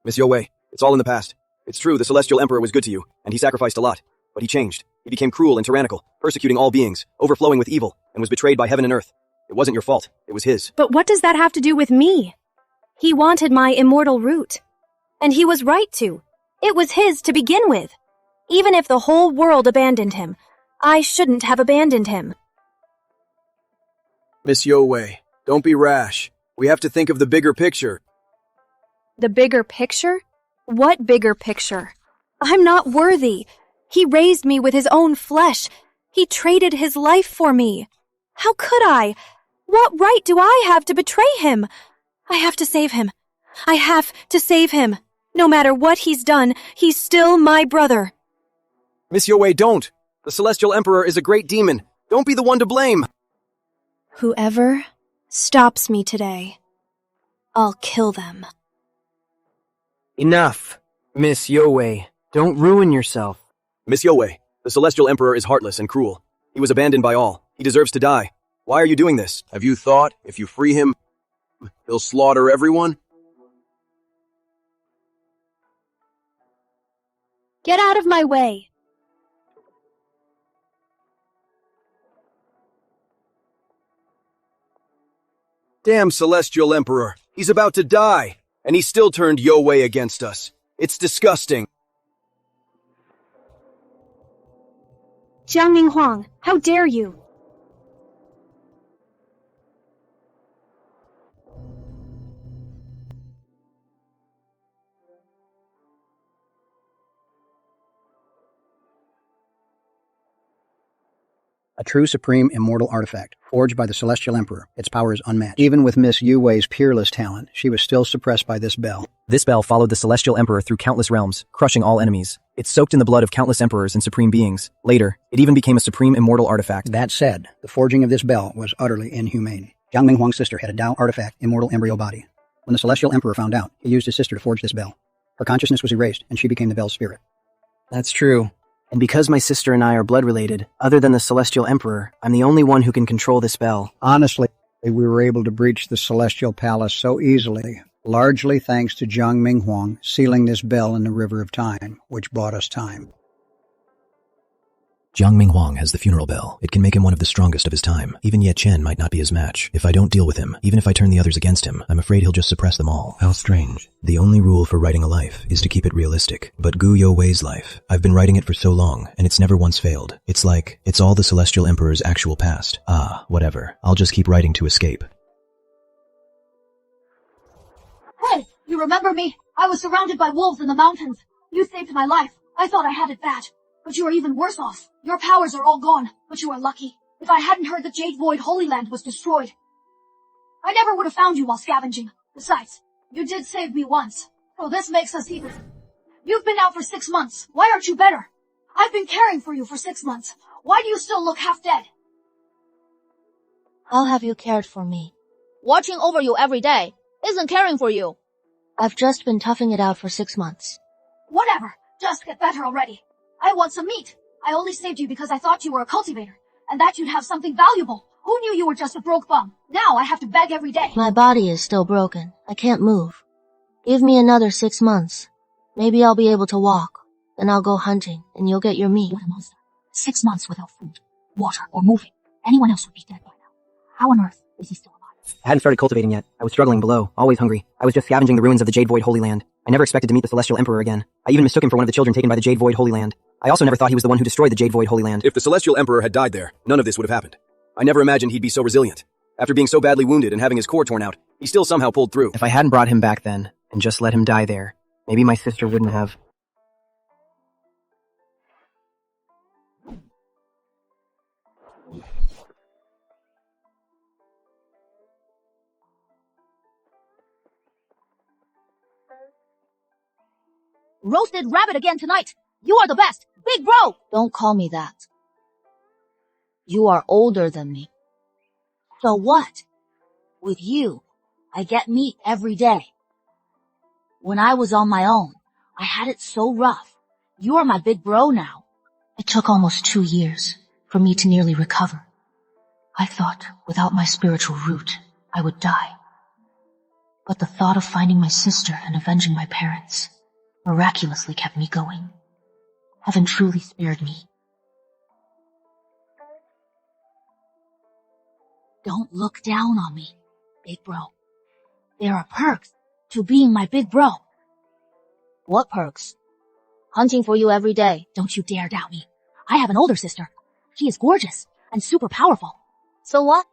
Miss Yowei, it's all in the past. It's true, the Celestial Emperor was good to you, and he sacrificed a lot. But he changed. He became cruel and tyrannical, persecuting all beings, overflowing with evil, and was betrayed by heaven and earth. It wasn't your fault. It was his. But what does that have to do with me? He wanted my immortal root. And he was right to. It was his to begin with. Even if the whole world abandoned him, I shouldn't have abandoned him. Miss Yowei, don't be rash. We have to think of the bigger picture. The bigger picture? What bigger picture? I'm not worthy. He raised me with his own flesh. He traded his life for me. How could I? What right do I have to betray him? I have to save him. I have to save him. No matter what he's done, he's still my brother. Miss Yowei, don't. The Celestial Emperor is a great demon. Don't be the one to blame. Whoever stops me today, I'll kill them. Enough. Miss Yowei, don't ruin yourself. Miss Yowei, the Celestial Emperor is heartless and cruel. He was abandoned by all. He deserves to die. Why are you doing this? Have you thought, if you free him, he'll slaughter everyone? Get out of my way. Damn Celestial Emperor. He's about to die. And he still turned Yowei against us. It's disgusting. Jiang Ninghuang, how dare you? A true supreme immortal artifact, forged by the Celestial Emperor. Its power is unmatched. Even with Miss Yu Wei's peerless talent, she was still suppressed by this bell. This bell followed the Celestial Emperor through countless realms, crushing all enemies. It soaked in the blood of countless emperors and supreme beings. Later, it even became a supreme immortal artifact. That said, the forging of this bell was utterly inhumane. Jiang Minghuang's sister had a Dao artifact, immortal embryo body. When the Celestial Emperor found out, he used his sister to forge this bell. Her consciousness was erased, and she became the bell's spirit. That's true. And because my sister and I are blood related, other than the Celestial Emperor, I'm the only one who can control this bell. Honestly, we were able to breach the Celestial Palace so easily, largely thanks to Jiang Minghuang sealing this bell in the River of Time, which bought us time. Jiang Minghuang has the funeral bell. It can make him one of the strongest of his time. Even Ye Chen might not be his match. If I don't deal with him, even if I turn the others against him, I'm afraid he'll just suppress them all. How strange. The only rule for writing a life is to keep it realistic. But Gu Youwei's life, I've been writing it for so long, and it's never once failed. It's like, it's all the Celestial Emperor's actual past. Ah, whatever. I'll just keep writing to escape. Hey, you remember me? I was surrounded by wolves in the mountains. You saved my life. I thought I had it bad. But you are even worse off. Your powers are all gone, but you are lucky. If I hadn't heard the Jade Void Holy Land was destroyed, I never would have found you while scavenging. Besides, you did save me once, so this makes us even. You've been out for 6 months. Why aren't you better? I've been caring for you for 6 months. Why do you still look half dead? How have you cared for me? Watching over you every day isn't caring for you. I've just been toughing it out for 6 months. Whatever. Just get better already. I want some meat. I only saved you because I thought you were a cultivator, and that you'd have something valuable. Who knew you were just a broke bum? Now I have to beg every day. My body is still broken. I can't move. Give me another 6 months. Maybe I'll be able to walk. Then I'll go hunting, and you'll get your meat. What a monster. 6 months without food, water, or moving. Anyone else would be dead by now. How on earth is he still alive? I hadn't started cultivating yet. I was struggling below, always hungry. I was just scavenging the ruins of the Jade Void Holy Land. I never expected to meet the Celestial Emperor again. I even mistook him for one of the children taken by the Jade Void Holy Land. I also never thought he was the one who destroyed the Jade Void Holy Land. If the Celestial Emperor had died there, none of this would have happened. I never imagined he'd be so resilient. After being so badly wounded and having his core torn out, he still somehow pulled through. If I hadn't brought him back then, and just let him die there, maybe my sister wouldn't have. Roasted rabbit again tonight. You are the best. Big bro. Don't call me that. You are older than me. So what? With you, I get meat every day. When I was on my own, I had it so rough. You are my big bro now. It took almost 2 years for me to nearly recover. I thought without my spiritual root, I would die. But the thought of finding my sister and avenging my parents miraculously kept me going. Heaven truly spared me. Don't look down on me, big bro. There are perks to being my big bro. What perks? Hunting for you every day. Don't you dare doubt me. I have an older sister. She is gorgeous and super powerful. So what?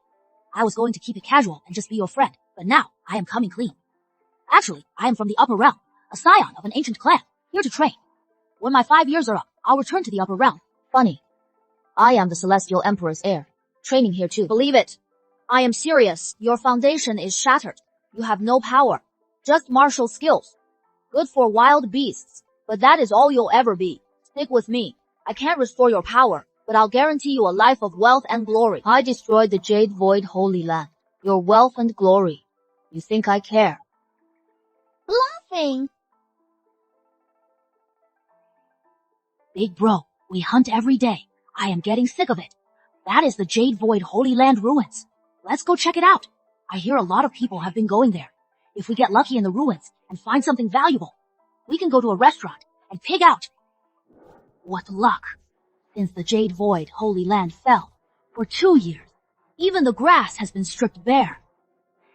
I was going to keep it casual and just be your friend, but now I am coming clean. Actually, I am from the upper realm, a scion of an ancient clan, here to train. When my 5 years are up, I'll return to the upper realm. Funny. I am the Celestial Emperor's heir, training here too. Believe it. I am serious. Your foundation is shattered. You have no power, just martial skills. Good for wild beasts, but that is all you'll ever be. Stick with me. I can't restore your power, but I'll guarantee you a life of wealth and glory. I destroyed the Jade Void Holy Land. Your wealth and glory. You think I care? Laughing. Big bro, we hunt every day. I am getting sick of it. That is the Jade Void Holy Land ruins. Let's go check it out. I hear a lot of people have been going there. If we get lucky in the ruins and find something valuable, we can go to a restaurant and pig out. What luck. Since the Jade Void Holy Land fell, for 2 years, even the grass has been stripped bare.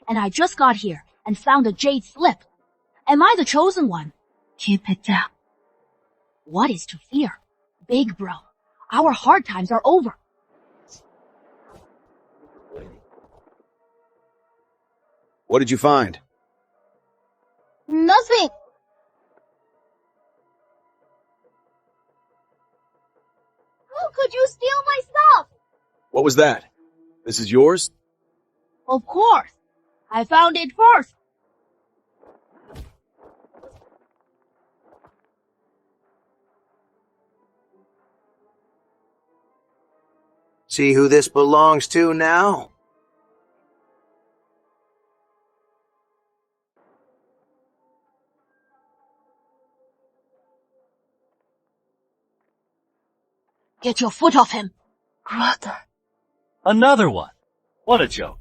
And I just got here and found a jade slip. Am I the chosen one? Keep it down. What is to fear? Big bro, our hard times are over. What did you find? Nothing. How could you steal my stuff? What was that? This is yours? Of course. I found it first. See who this belongs to now? Get your foot off him. Brother. Another one. What a joke.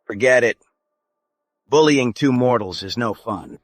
Forget it. Bullying two mortals is no fun.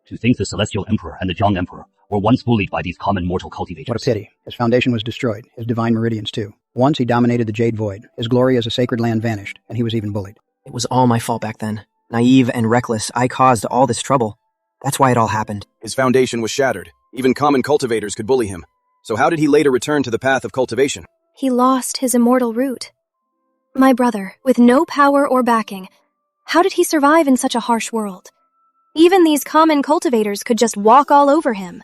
To think the Celestial Emperor and the Young Emperor were once bullied by these common mortal cultivators. What a pity. His foundation was destroyed, his divine meridians too. Once he dominated the Jade Void, his glory as a sacred land vanished, and he was even bullied. It was all my fault back then. Naive and reckless, I caused all this trouble. That's why it all happened. His foundation was shattered. Even common cultivators could bully him. So how did he later return to the path of cultivation? He lost his immortal root. My brother, with no power or backing, how did he survive in such a harsh world? Even these common cultivators could just walk all over him.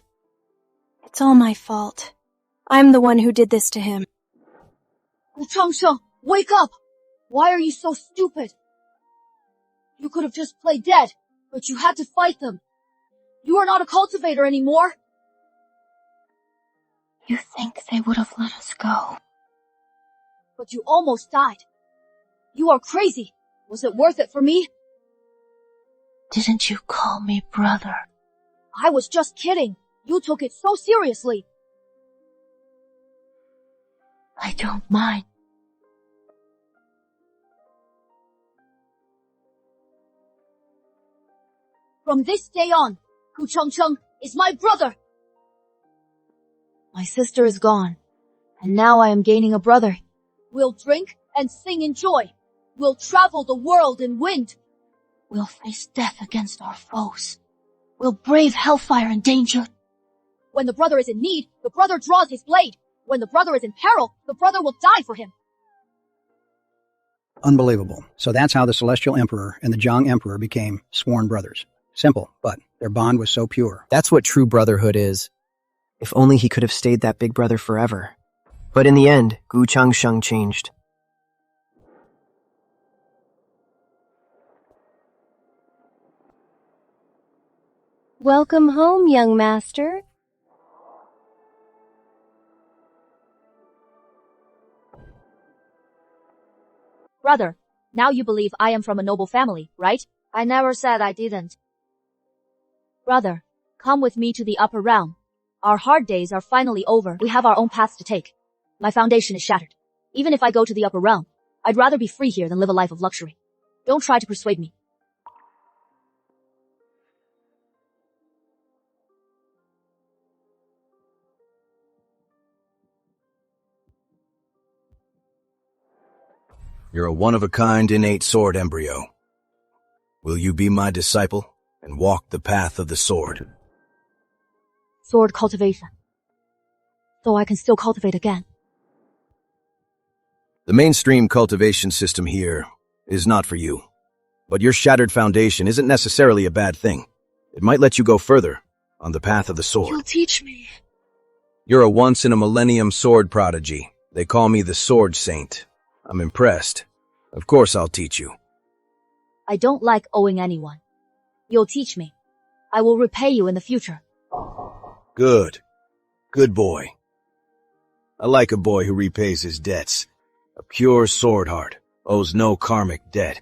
It's all my fault. I'm the one who did this to him. Changsheng, wake up! Why are you so stupid? You could have just played dead, but you had to fight them. You are not a cultivator anymore. You think they would have let us go? But you almost died. You are crazy. Was it worth it for me? Didn't you call me brother? I was just kidding. You took it so seriously. I don't mind. From this day on, Gu Chengcheng is my brother. My sister is gone, and now I am gaining a brother. We'll drink and sing in joy. We'll travel the world in wind. We'll face death against our foes. We'll brave hellfire and danger. When the brother is in need, the brother draws his blade. When the brother is in peril, the brother will die for him. Unbelievable. So that's how the Celestial Emperor and the Zhang Emperor became sworn brothers. Simple, but their bond was so pure. That's what true brotherhood is. If only he could have stayed that big brother forever. But in the end, Gu Changsheng changed. Welcome home, young master. Brother, now you believe I am from a noble family, right? I never said I didn't. Brother, come with me to the upper realm. Our hard days are finally over. We have our own paths to take. My foundation is shattered. Even if I go to the upper realm, I'd rather be free here than live a life of luxury. Don't try to persuade me. You're a one-of-a-kind innate sword embryo. Will you be my disciple and walk the path of the sword? Sword cultivation. So I can still cultivate again. The mainstream cultivation system here is not for you. But your shattered foundation isn't necessarily a bad thing. It might let you go further on the path of the sword. You'll teach me. You're a once-in-a-millennium sword prodigy. They call me the Sword Saint. I'm impressed. Of course I'll teach you. I don't like owing anyone. You'll teach me. I will repay you in the future. Good. Good boy. I like a boy who repays his debts. A pure sword heart owes no karmic debt.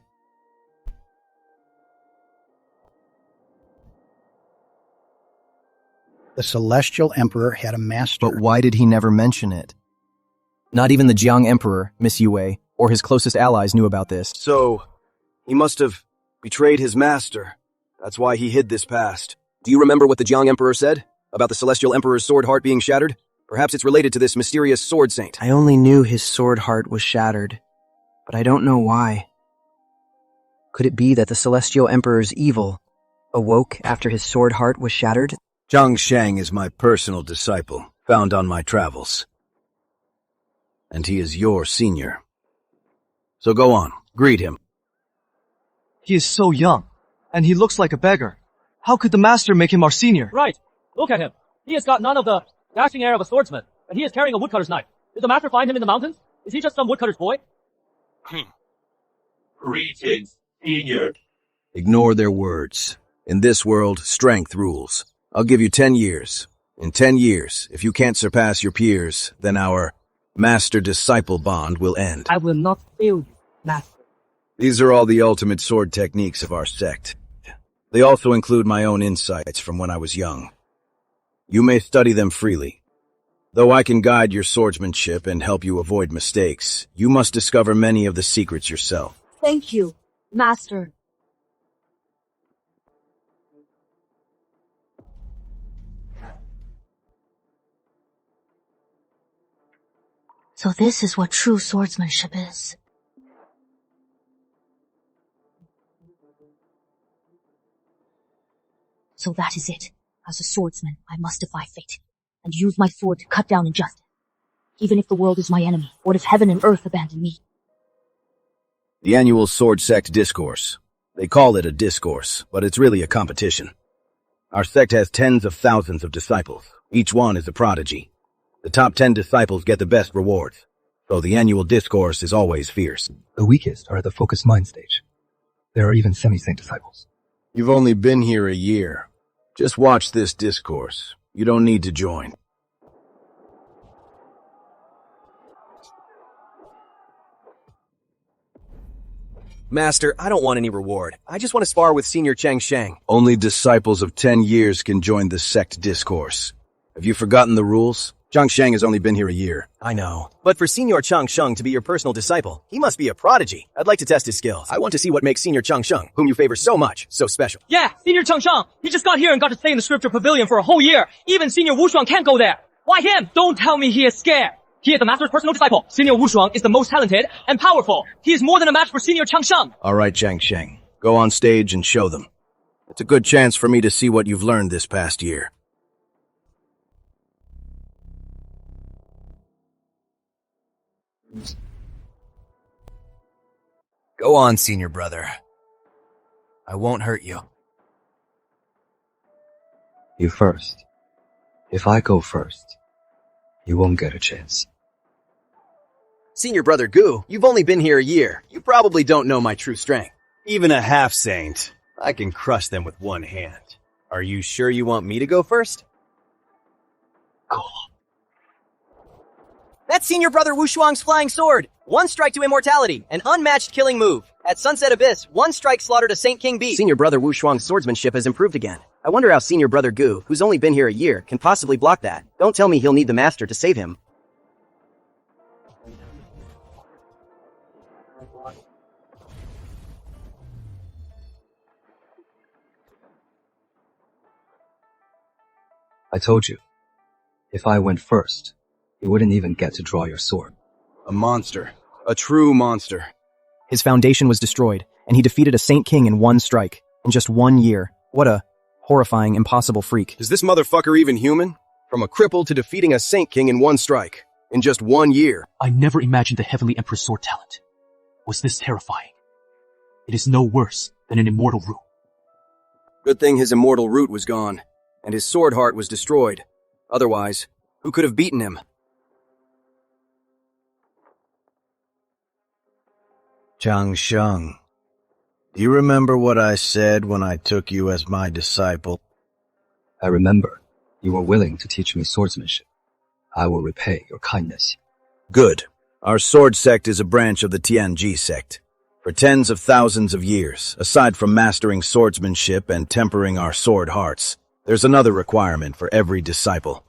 The Celestial Emperor had a master. But why did he never mention it? Not even the Jiang Emperor, Miss Yue, or his closest allies knew about this. So, he must have betrayed his master. That's why he hid this past. Do you remember what the Jiang Emperor said about the Celestial Emperor's sword heart being shattered? Perhaps it's related to this mysterious sword saint. I only knew his sword heart was shattered, but I don't know why. Could it be that the Celestial Emperor's evil awoke after his sword heart was shattered? Zhang Shang is my personal disciple, found on my travels. And he is your senior. So go on, greet him. He is so young, and he looks like a beggar. How could the master make him our senior? Right. Look at him. He has got none of the dashing air of a swordsman, and he is carrying a woodcutter's knife. Did the master find him in the mountains? Is he just some woodcutter's boy? Greetings, senior. Ignore their words. In this world, strength rules. I'll give you 10 years. In 10 years, if you can't surpass your peers, then our master-disciple bond will end. I will not fail you, master. These are all the ultimate sword techniques of our sect. They also include my own insights from when I was young. You may study them freely. Though I can guide your swordsmanship and help you avoid mistakes, you must discover many of the secrets yourself. Thank you, master. So this is what true swordsmanship is. So that is it. As a swordsman, I must defy fate, and use my sword to cut down injustice, even if the world is my enemy, or if heaven and earth abandon me. The annual Sword Sect Discourse. They call it a discourse, but it's really a competition. Our sect has tens of thousands of disciples. Each one is a prodigy. The top 10 disciples get the best rewards, so the annual discourse is always fierce. The weakest are at the focused mind stage. There are even semi-saint disciples. You've only been here a year. Just watch this discourse. You don't need to join. Master, I don't want any reward. I just want to spar with Senior Chang Shang. Only disciples of 10 years can join the sect discourse. Have you forgotten the rules? Zhang Shang has only been here a year. I know. But for Senior Chang Sheng to be your personal disciple, he must be a prodigy. I'd like to test his skills. I want to see what makes Senior Chang Sheng, whom you favor so much, so special. Yeah, Senior Chang Shang. He just got here and got to stay in the scripture pavilion for a whole year. Even Senior Wu Shuang can't go there. Why him? Don't tell me he is scared. He is the master's personal disciple. Senior Wu Shuang is the most talented and powerful. He is more than a match for Senior Chang Sheng. All right, Zhang Sheng. Go on stage and show them. It's a good chance for me to see what you've learned this past year. Go on, senior brother. I won't hurt you. You first. If I go first, you won't get a chance. Senior brother Gu, you've only been here a year. You probably don't know my true strength. Even a half-saint, I can crush them with one hand. Are you sure you want me to go first? Go. That's Senior Brother Wu Shuang's flying sword. One strike to immortality, an unmatched killing move. At Sunset Abyss, one strike slaughtered a Saint King beast. Senior Brother Wu Shuang's swordsmanship has improved again. I wonder how Senior Brother Gu, who's only been here a year, can possibly block that. Don't tell me he'll need the master to save him. I told you, if I went first, you wouldn't even get to draw your sword. A monster. A true monster. His foundation was destroyed, and he defeated a Saint King in one strike, in just 1 year. What a horrifying, impossible freak. Is this motherfucker even human? From a cripple to defeating a Saint King in one strike, in just 1 year. I never imagined the Heavenly Emperor's sword talent was this terrifying. It is no worse than an immortal root. Good thing his immortal root was gone, and his sword heart was destroyed. Otherwise, who could have beaten him? Chang Sheng, do you remember what I said when I took you as my disciple? I remember. You were willing to teach me swordsmanship. I will repay your kindness. Good. Our sword sect is a branch of the Tianji sect. For tens of thousands of years, aside from mastering swordsmanship and tempering our sword hearts, there's another requirement for every disciple.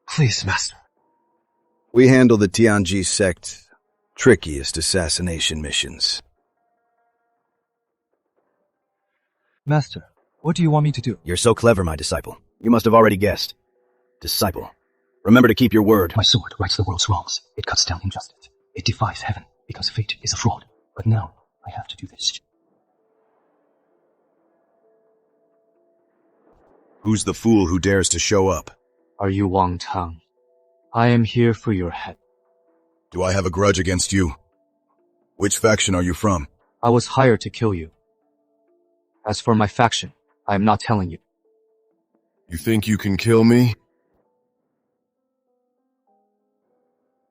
Please, master. We handle the Tianji sect trickiest assassination missions. Master, what do you want me to do? You're so clever, my disciple. You must have already guessed. Disciple. Remember to keep your word. My sword rights the world's wrongs. It cuts down injustice. It defies heaven. because fate is a fraud. But now, I have to do this. Who's the fool who dares to show up? Are you Wang Tang? I am here for your head. Do I have a grudge against you? Which faction are you from? I was hired to kill you. As for my faction, I am not telling you. You think you can kill me?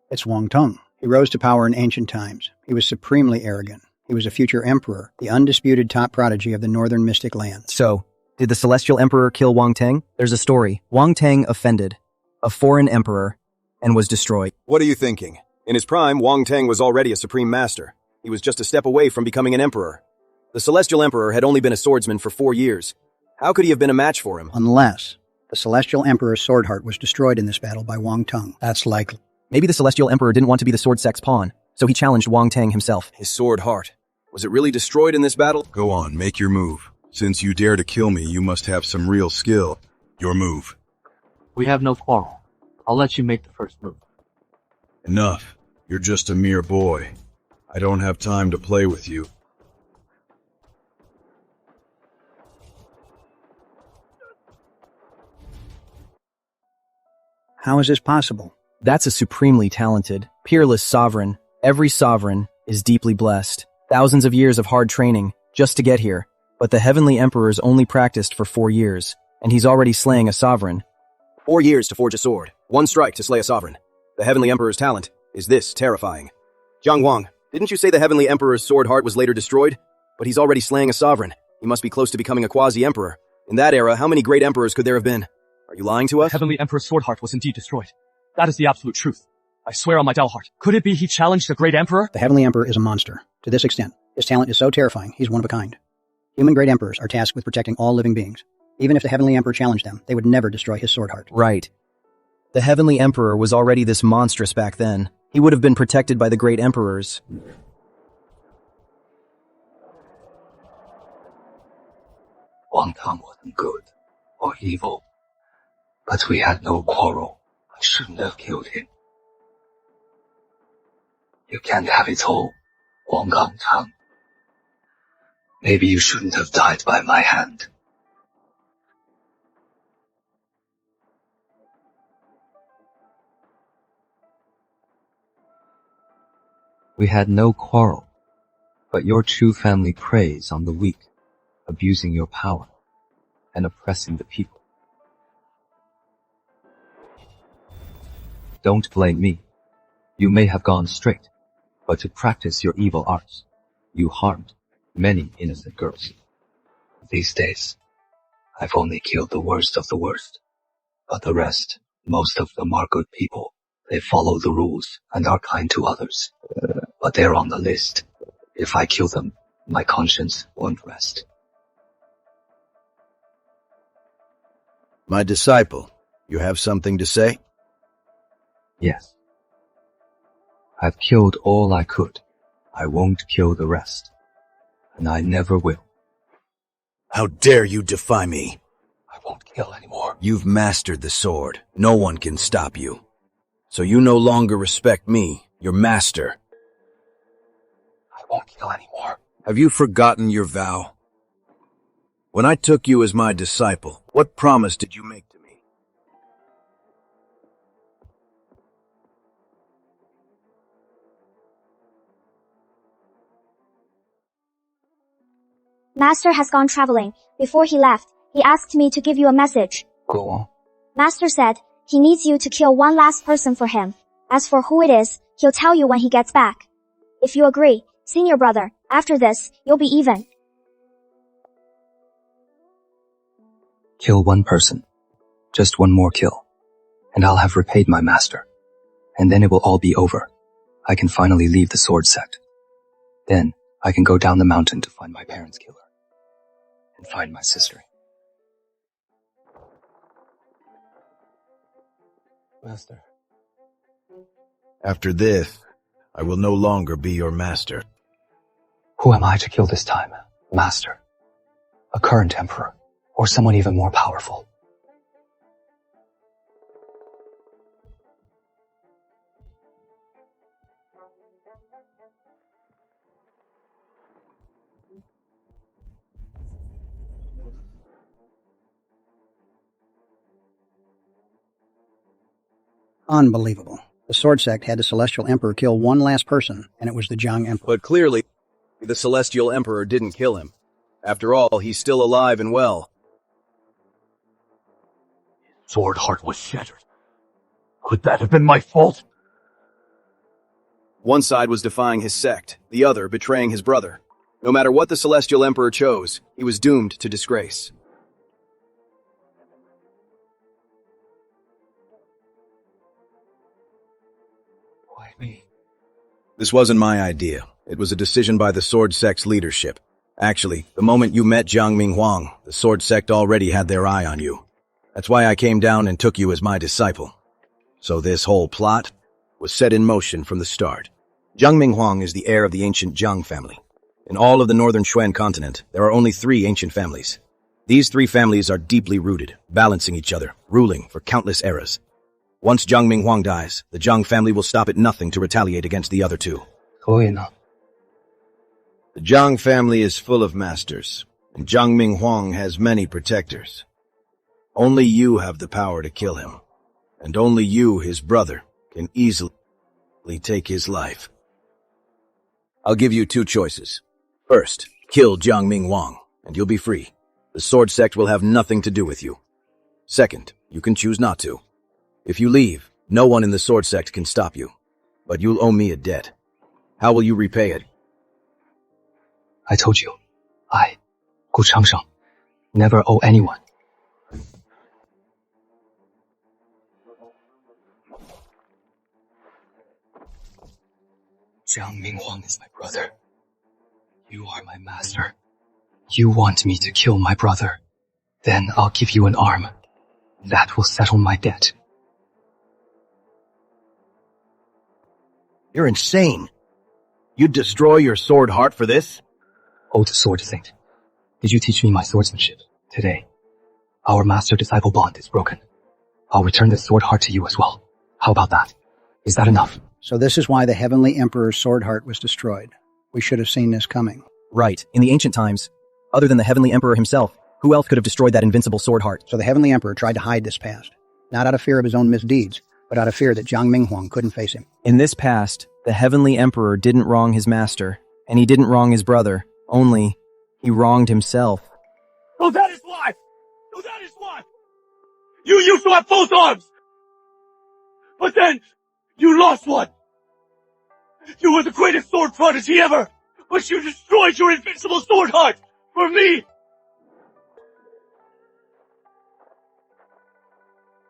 It's Wang Tang. He rose to power in ancient times. He was supremely arrogant. He was a future emperor, the undisputed top prodigy of the northern mystic lands. So, did the Celestial Emperor kill Wang Tang? There's a story. Wang Tang offended a foreign emperor and was destroyed. What are you thinking? In his prime, Wang Tang was already a supreme master. He was just a step away from becoming an emperor. The Celestial Emperor had only been a swordsman for 4 years. How could he have been a match for him? Unless the Celestial Emperor's sword heart was destroyed in this battle by Wang Tang. That's likely. Maybe the Celestial Emperor didn't want to be the sword sect's pawn, so he challenged Wang Tang himself. His sword heart. Was it really destroyed in this battle? Go on, make your move. Since you dare to kill me, you must have some real skill. Your move. We have no quarrel. I'll let you make the first move. Enough. You're just a mere boy. I don't have time to play with you. How is this possible? That's a supremely talented, peerless sovereign. Every sovereign is deeply blessed. Thousands of years of hard training just to get here. But the Heavenly Emperor's only practiced for 4 years, and he's already slaying a sovereign. 4 years to forge a sword. 1 strike to slay a sovereign. The Heavenly Emperor's talent is this terrifying. Jiang Wang, didn't you say the Heavenly Emperor's sword heart was later destroyed? But he's already slaying a sovereign. He must be close to becoming a quasi-emperor. In that era, how many great emperors could there have been? Are you lying to us? The Heavenly Emperor's sword heart was indeed destroyed. That is the absolute truth. I swear on my Dao heart. Could it be he challenged the great emperor? The Heavenly Emperor is a monster. To this extent, his talent is so terrifying, he's one of a kind. Human great emperors are tasked with protecting all living beings. Even if the Heavenly Emperor challenged them, they would never destroy his sword heart. Right. The Heavenly Emperor was already this monstrous back then. He would have been protected by the great emperors. Wang Tang wasn't good or evil, but we had no quarrel. I shouldn't have killed him. You can't have it all, Wang Tang. Maybe you shouldn't have died by my hand. We had no quarrel, but your true family preys on the weak, abusing your power and oppressing the people. Don't blame me. You may have gone straight, but to practice your evil arts, you harmed many innocent girls. These days, I've only killed the worst of the worst, but the rest, most of them are good people. They follow the rules and are kind to others, but they're on the list. If I kill them, my conscience won't rest. My disciple, you have something to say? Yes. I've killed all I could. I won't kill the rest. And I never will. How dare you defy me? I won't kill anymore. You've mastered the sword. No one can stop you. So you no longer respect me, your master. I won't kill anymore. Have you forgotten your vow? When I took you as my disciple, what promise did you make to me? Master has gone traveling. Before he left, he asked me to give you a message. Go on. Master said he needs you to kill one last person for him. As for who it is, he'll tell you when he gets back. If you agree, senior brother, after this, you'll be even. Kill one person. Just one more kill. And I'll have repaid my master. And then it will all be over. I can finally leave the sword sect. Then, I can go down the mountain to find my parents' killer. And find my sister. Master. After this, I will no longer be your master. Who am I to kill this time? Master? A current emperor? Or someone even more powerful? Unbelievable. The Sword Sect had the Celestial Emperor kill one last person, and it was the Zhang Emperor. But clearly, the Celestial Emperor didn't kill him. After all, he's still alive and well. Sword heart was shattered. Could that have been my fault? One side was defying his sect, the other betraying his brother. No matter what the Celestial Emperor chose, he was doomed to disgrace. Why me? This wasn't my idea. It was a decision by the Sword Sect's leadership. Actually, the moment you met Jiang Minghuang, the Sword Sect already had their eye on you. That's why I came down and took you as my disciple. So this whole plot was set in motion from the start. Jiang Minghuang is the heir of the ancient Jiang family. In all of the northern Xuan continent, there are only 3 ancient families. These 3 families are deeply rooted, balancing each other, ruling for countless eras. Once Jiang Minghuang dies, the Jiang family will stop at nothing to retaliate against the other 2. The Jiang family is full of masters, and Jiang Minghuang has many protectors. Only you have the power to kill him, and only you, his brother, can easily take his life. I'll give you 2 choices. First, kill Jiang Minghuang, and you'll be free. The Sword Sect will have nothing to do with you. Second, you can choose not to. If you leave, no one in the Sword Sect can stop you. But you'll owe me a debt. How will you repay it? I told you, I, Gu Changsheng, never owe anyone. Jiang Minghuang is my brother. You are my master. You want me to kill my brother. Then I'll give you an arm. That will settle my debt. You're insane. You'd destroy your sword heart for this? Old sword saint, did you teach me my swordsmanship today? Our master-disciple bond is broken. I'll return the sword heart to you as well. How about that? Is that enough? So this is why the Heavenly Emperor's sword heart was destroyed. We should have seen this coming. Right. In the ancient times, other than the Heavenly Emperor himself, who else could have destroyed that invincible sword heart? So the Heavenly Emperor tried to hide this past, not out of fear of his own misdeeds, but out of fear that Jiang Minghuang couldn't face him. In this past, the Heavenly Emperor didn't wrong his master, and he didn't wrong his brother. Only, he wronged himself. Oh, that is why! Oh, that is why! You used to have both arms! But then, you lost one! You were the greatest sword prodigy ever! But you destroyed your invincible sword heart! For me!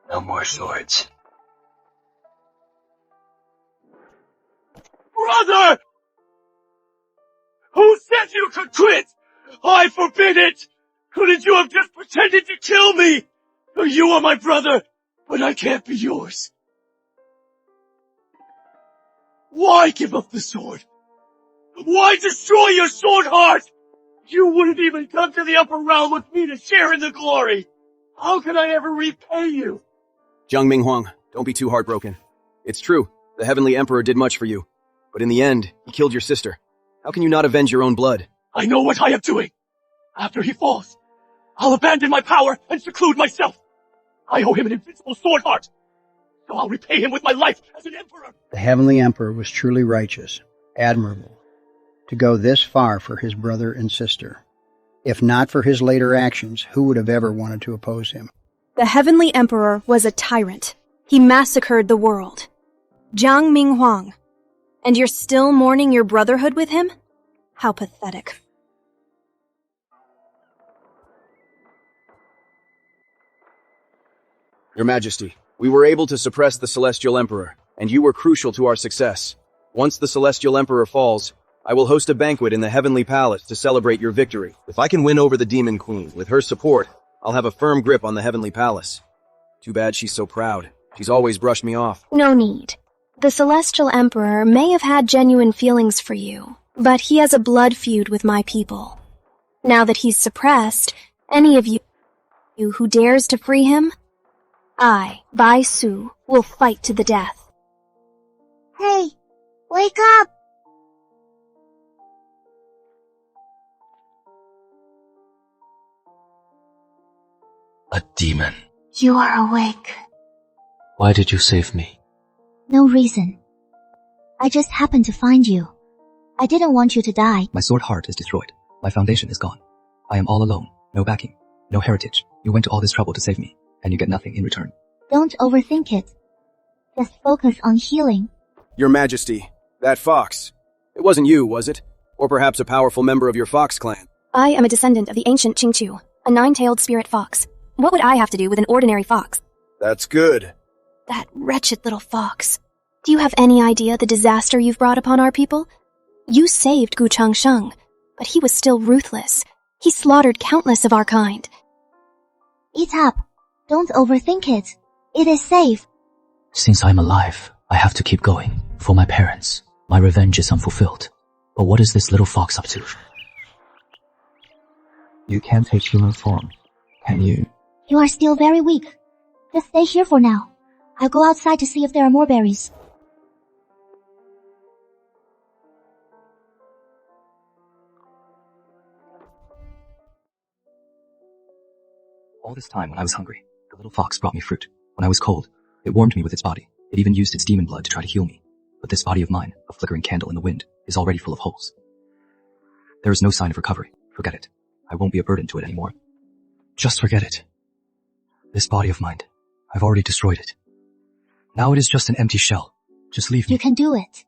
No more swords. Brother! Who said you could quit? I forbid it! Couldn't you have just pretended to kill me? You are my brother, but I can't be yours. Why give up the sword? Why destroy your sword heart? You wouldn't even come to the upper realm with me to share in the glory. How can I ever repay you? Jiang Minghuang, don't be too heartbroken. It's true, the Heavenly Emperor did much for you. But in the end, he killed your sister. How can you not avenge your own blood? I know what I am doing. After he falls, I'll abandon my power and seclude myself. I owe him an invincible sword heart. So I'll repay him with my life as an emperor. The Heavenly Emperor was truly righteous, admirable, to go this far for his brother and sister. If not for his later actions, who would have ever wanted to oppose him? The Heavenly Emperor was a tyrant. He massacred the world. Jiang Minghuang. And you're still mourning your brotherhood with him? How pathetic. Your Majesty, we were able to suppress the Celestial Emperor, and you were crucial to our success. Once the Celestial Emperor falls, I will host a banquet in the Heavenly Palace to celebrate your victory. If I can win over the Demon Queen, with her support, I'll have a firm grip on the Heavenly Palace. Too bad she's so proud. She's always brushed me off. No need. The Celestial Emperor may have had genuine feelings for you, but he has a blood feud with my people. Now that he's suppressed, any of you who dares to free him, I, Bai Su, will fight to the death. Hey, wake up! A demon. You are awake. Why did you save me? No reason. I just happened to find you. I didn't want you to die. My sword heart is destroyed. My foundation is gone. I am all alone. No backing. No heritage. You went to all this trouble to save me, and you get nothing in return. Don't overthink it. Just focus on healing. Your Majesty, that fox. It wasn't you, was it? Or perhaps a powerful member of your fox clan? I am a descendant of the ancient Qingqiu, a nine-tailed spirit fox. What would I have to do with an ordinary fox? That's good. That wretched little fox. Do you have any idea the disaster you've brought upon our people? You saved Gu Changsheng, but he was still ruthless. He slaughtered countless of our kind. Eat up. Don't overthink it. It is safe. Since I'm alive, I have to keep going. For my parents, my revenge is unfulfilled. But what is this little fox up to? You can't take human form, can you? You are still very weak. Just stay here for now. I'll go outside to see if there are more berries. All this time when I was hungry, the little fox brought me fruit. When I was cold, it warmed me with its body. It even used its demon blood to try to heal me. But this body of mine, a flickering candle in the wind, is already full of holes. There is no sign of recovery. Forget it. I won't be a burden to it anymore. Just forget it. This body of mine, I've already destroyed it. Now it is just an empty shell. Just leave me. You can do it.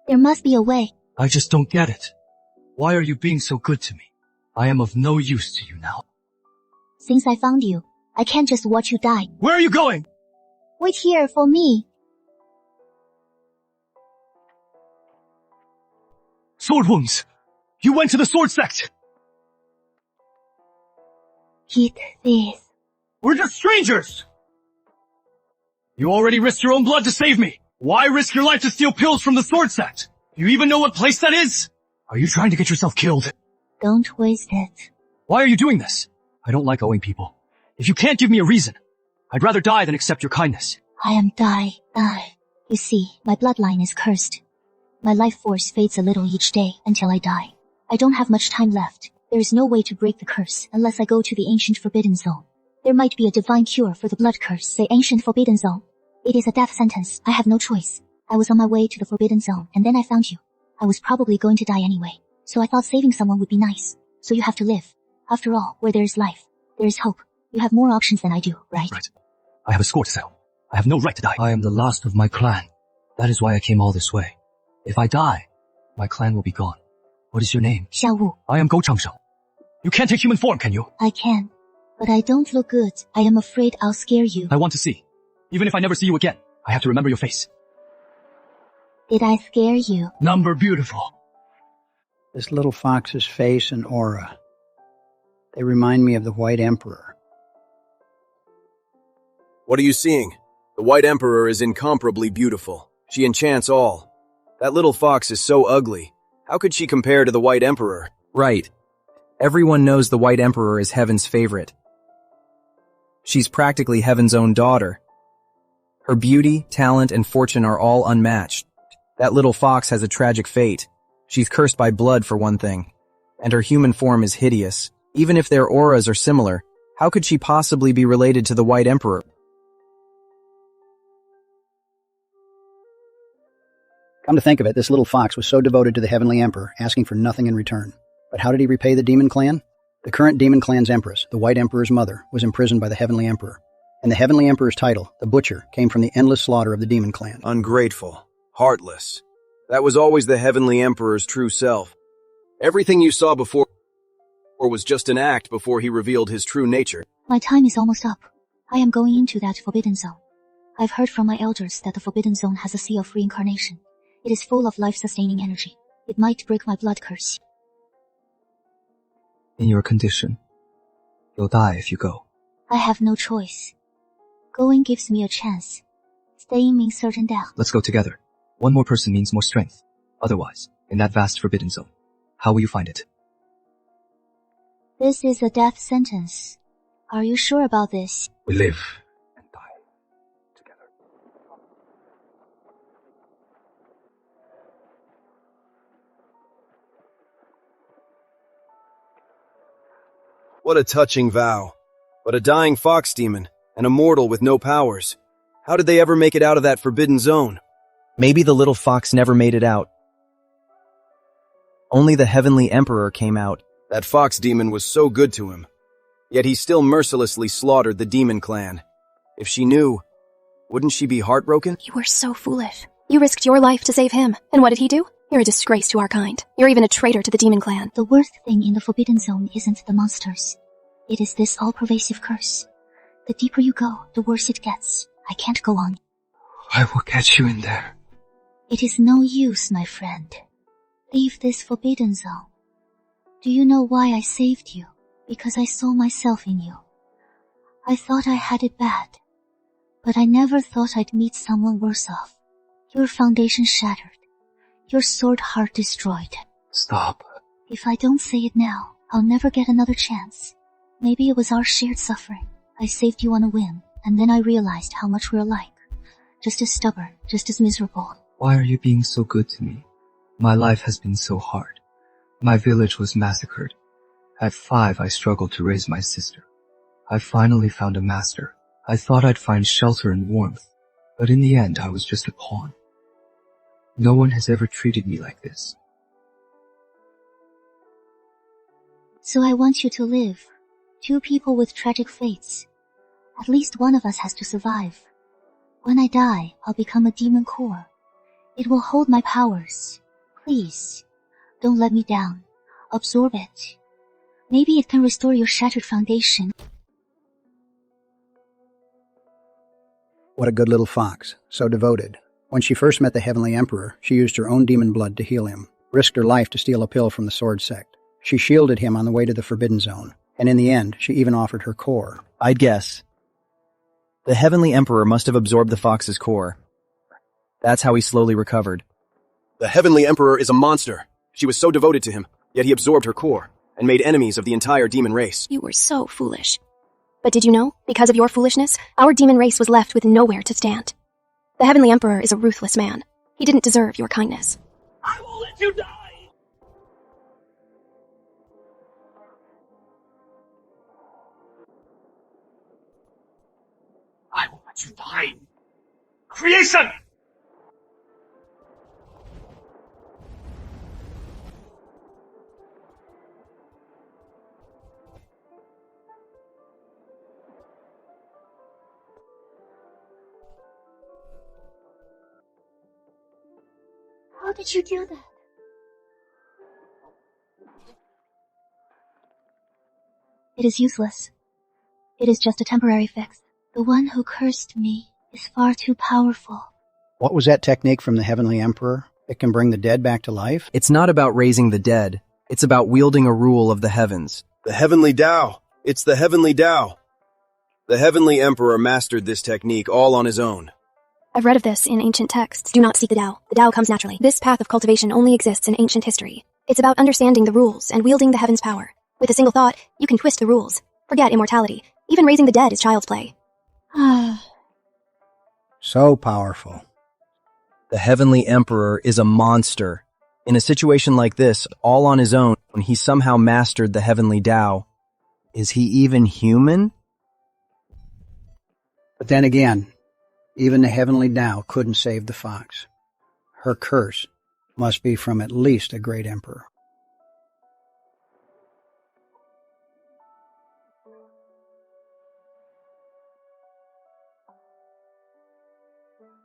There must be a way. I just don't get it. Why are you being so good to me? I am of no use to you now. Since I found you, I can't just watch you die. Where are you going? Wait here for me. Sword wounds! You went to the sword sect! Eat this. We're just strangers! You already risked your own blood to save me. Why risk your life to steal pills from the sword sect? Do you even know what place that is? Are you trying to get yourself killed? Don't waste it. Why are you doing this? I don't like owing people. If you can't give me a reason, I'd rather die than accept your kindness. I am die. You see, my bloodline is cursed. My life force fades a little each day until I die. I don't have much time left. There is no way to break the curse unless I go to the ancient Forbidden Zone. There might be a divine cure for the blood curse. The ancient Forbidden Zone. It is a death sentence. I have no choice. I was on my way to the Forbidden Zone, and then I found you. I was probably going to die anyway, so I thought saving someone would be nice. So you have to live. After all, where there is life, there is hope. You have more options than I do, right? Right. I have a score to settle. I have no right to die. I am the last of my clan. That is why I came all this way. If I die, my clan will be gone. What is your name? Xiao Wu. I am Go Changsheng. You can't take human form, can you? I can, but I don't look good. I am afraid I'll scare you. I want to see. Even if I never see you again, I have to remember your face. Did I scare you? Number beautiful. This little fox's face and aura. They remind me of the White Emperor. What are you seeing? The White Emperor is incomparably beautiful. She enchants all. That little fox is so ugly. How could she compare to the White Emperor? Right. Everyone knows the White Emperor is Heaven's favorite. She's practically Heaven's own daughter. Her beauty, talent, and fortune are all unmatched. That little fox has a tragic fate. She's cursed by blood, for one thing. And her human form is hideous. Even if their auras are similar, how could she possibly be related to the White Emperor? Come to think of it, this little fox was so devoted to the Heavenly Emperor, asking for nothing in return. But how did he repay the Demon Clan? The current Demon Clan's empress, the White Emperor's mother, was imprisoned by the Heavenly Emperor. And the Heavenly Emperor's title, the Butcher, came from the endless slaughter of the Demon Clan. Ungrateful. Heartless. That was always the Heavenly Emperor's true self. Everything you saw before was just an act before he revealed his true nature. My time is almost up. I am going into that Forbidden Zone. I've heard from my elders that the Forbidden Zone has a sea of reincarnation. It is full of life-sustaining energy. It might break my blood curse. In your condition, you'll die if you go. I have no choice. Going gives me a chance. Staying means certain death. Let's go together. One more person means more strength. Otherwise, in that vast Forbidden Zone, how will you find it? This is a death sentence. Are you sure about this? We live and die together. What a touching vow. But a dying fox demon, an immortal with no powers. How did they ever make it out of that Forbidden Zone? Maybe the little fox never made it out. Only the Heavenly Emperor came out. That fox demon was so good to him. Yet he still mercilessly slaughtered the demon clan. If she knew, wouldn't she be heartbroken? You were so foolish. You risked your life to save him. And what did he do? You're a disgrace to our kind. You're even a traitor to the demon clan. The worst thing in the Forbidden Zone isn't the monsters. It is this all-pervasive curse. The deeper you go, the worse it gets. I can't go on. I will catch you in there. It is no use, my friend. Leave this Forbidden Zone. Do you know why I saved you? Because I saw myself in you. I thought I had it bad. But I never thought I'd meet someone worse off. Your foundation shattered. Your sword heart destroyed. Stop. If I don't say it now, I'll never get another chance. Maybe it was our shared suffering. I saved you on a whim, and then I realized how much we're alike. Just as stubborn, just as miserable. Why are you being so good to me? My life has been so hard. My village was massacred. At 5, I struggled to raise my sister. I finally found a master. I thought I'd find shelter and warmth, but in the end I was just a pawn. No one has ever treated me like this. So I want you to live. 2 people with tragic fates. At least one of us has to survive. When I die, I'll become a demon core. It will hold my powers. Please, don't let me down. Absorb it. Maybe it can restore your shattered foundation. What a good little fox, so devoted. When she first met the Heavenly Emperor, she used her own demon blood to heal him, risked her life to steal a pill from the Sword Sect. She shielded him on the way to the Forbidden Zone, and in the end, she even offered her core. I'd guess. The Heavenly Emperor must have absorbed the fox's core. That's how he slowly recovered. The Heavenly Emperor is a monster. She was so devoted to him, yet he absorbed her core and made enemies of the entire demon race. You were so foolish. But did you know, because of your foolishness, our demon race was left with nowhere to stand. The Heavenly Emperor is a ruthless man. He didn't deserve your kindness. I will let you die! I will let you die! Creation! How did you do that? It is useless. It is just a temporary fix. The one who cursed me is far too powerful. What was that technique from the Heavenly Emperor that can bring the dead back to life? It's not about raising the dead. It's about wielding a rule of the heavens. The Heavenly Tao. It's the Heavenly Tao. The Heavenly Emperor mastered this technique all on his own. I've read of this in ancient texts. Do not seek the Tao. The Tao comes naturally. This path of cultivation only exists in ancient history. It's about understanding the rules and wielding the heaven's power. With a single thought, you can twist the rules. Forget immortality. Even raising the dead is child's play. So powerful. The Heavenly Emperor is a monster. In a situation like this, all on his own, when he somehow mastered the Heavenly Tao, is he even human? But then again, even the Heavenly Tao couldn't save the fox. Her curse must be from at least a great emperor.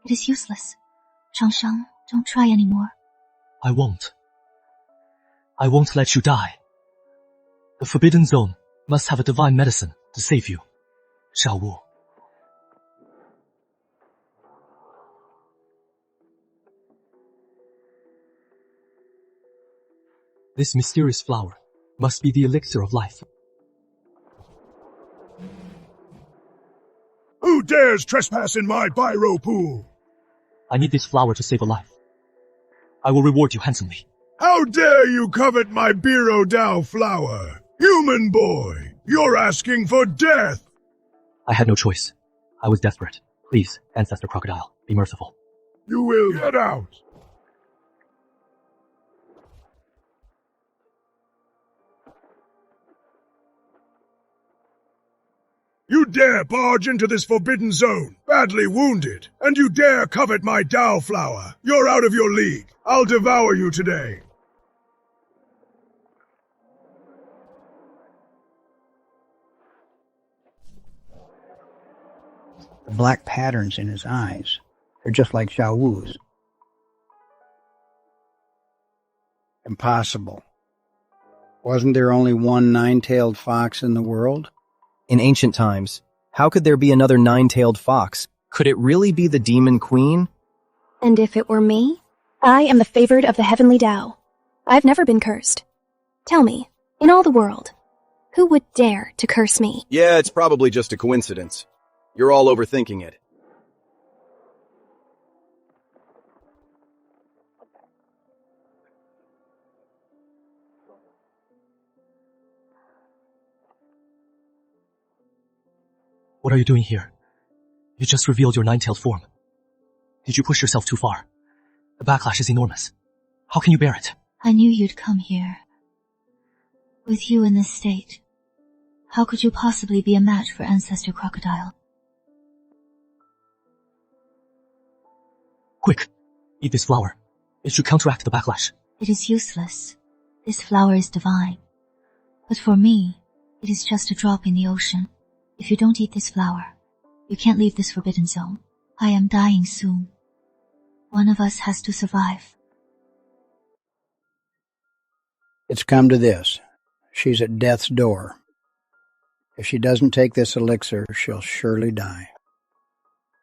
It is useless. Changsheng, don't try anymore. I won't. I won't let you die. The Forbidden Zone must have a divine medicine to save you. Xiao Wu. This mysterious flower must be the elixir of life. Who dares trespass in my Biro pool? I need this flower to save a life. I will reward you handsomely. How dare you covet my Biro Dao flower? Human boy, you're asking for death! I had no choice. I was desperate. Please, Ancestor Crocodile, be merciful. You will get out! You dare barge into this forbidden zone, badly wounded, and you dare covet my Dao flower. You're out of your league. I'll devour you today. The black patterns in his eyes, they're just like Xiao Wu's. Impossible. Wasn't there only one nine-tailed fox in the world? In ancient times, how could there be another nine-tailed fox? Could it really be the demon queen? And if it were me, I am the favored of the heavenly Tao. I've never been cursed. Tell me, in all the world, who would dare to curse me? Yeah, it's probably just a coincidence. You're all overthinking it. What are you doing here? You just revealed your nine-tailed form. Did you push yourself too far? The backlash is enormous. How can you bear it? I knew you'd come here. With you in this state, how could you possibly be a match for Ancestor Crocodile? Quick, eat this flower. It should counteract the backlash. It is useless. This flower is divine. But for me, it is just a drop in the ocean. If you don't eat this flower, you can't leave this forbidden zone. I am dying soon. One of us has to survive. It's come to this. She's at death's door. If she doesn't take this elixir, she'll surely die.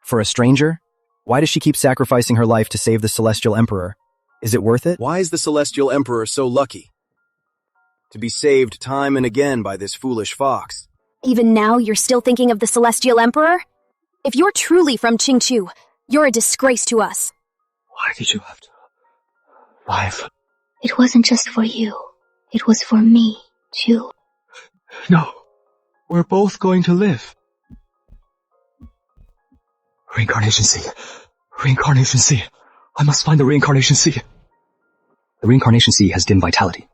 For a stranger? Why does she keep sacrificing her life to save the Celestial Emperor? Is it worth it? Why is the Celestial Emperor so lucky? To be saved time and again by this foolish fox. Even now, you're still thinking of the Celestial Emperor? If you're truly from Qingqiu, you're a disgrace to us. Why did you have to live? It wasn't just for you. It was for me, too. No. We're both going to live. Reincarnation Sea. Reincarnation Sea. I must find the Reincarnation Sea. The Reincarnation Sea has dim vitality,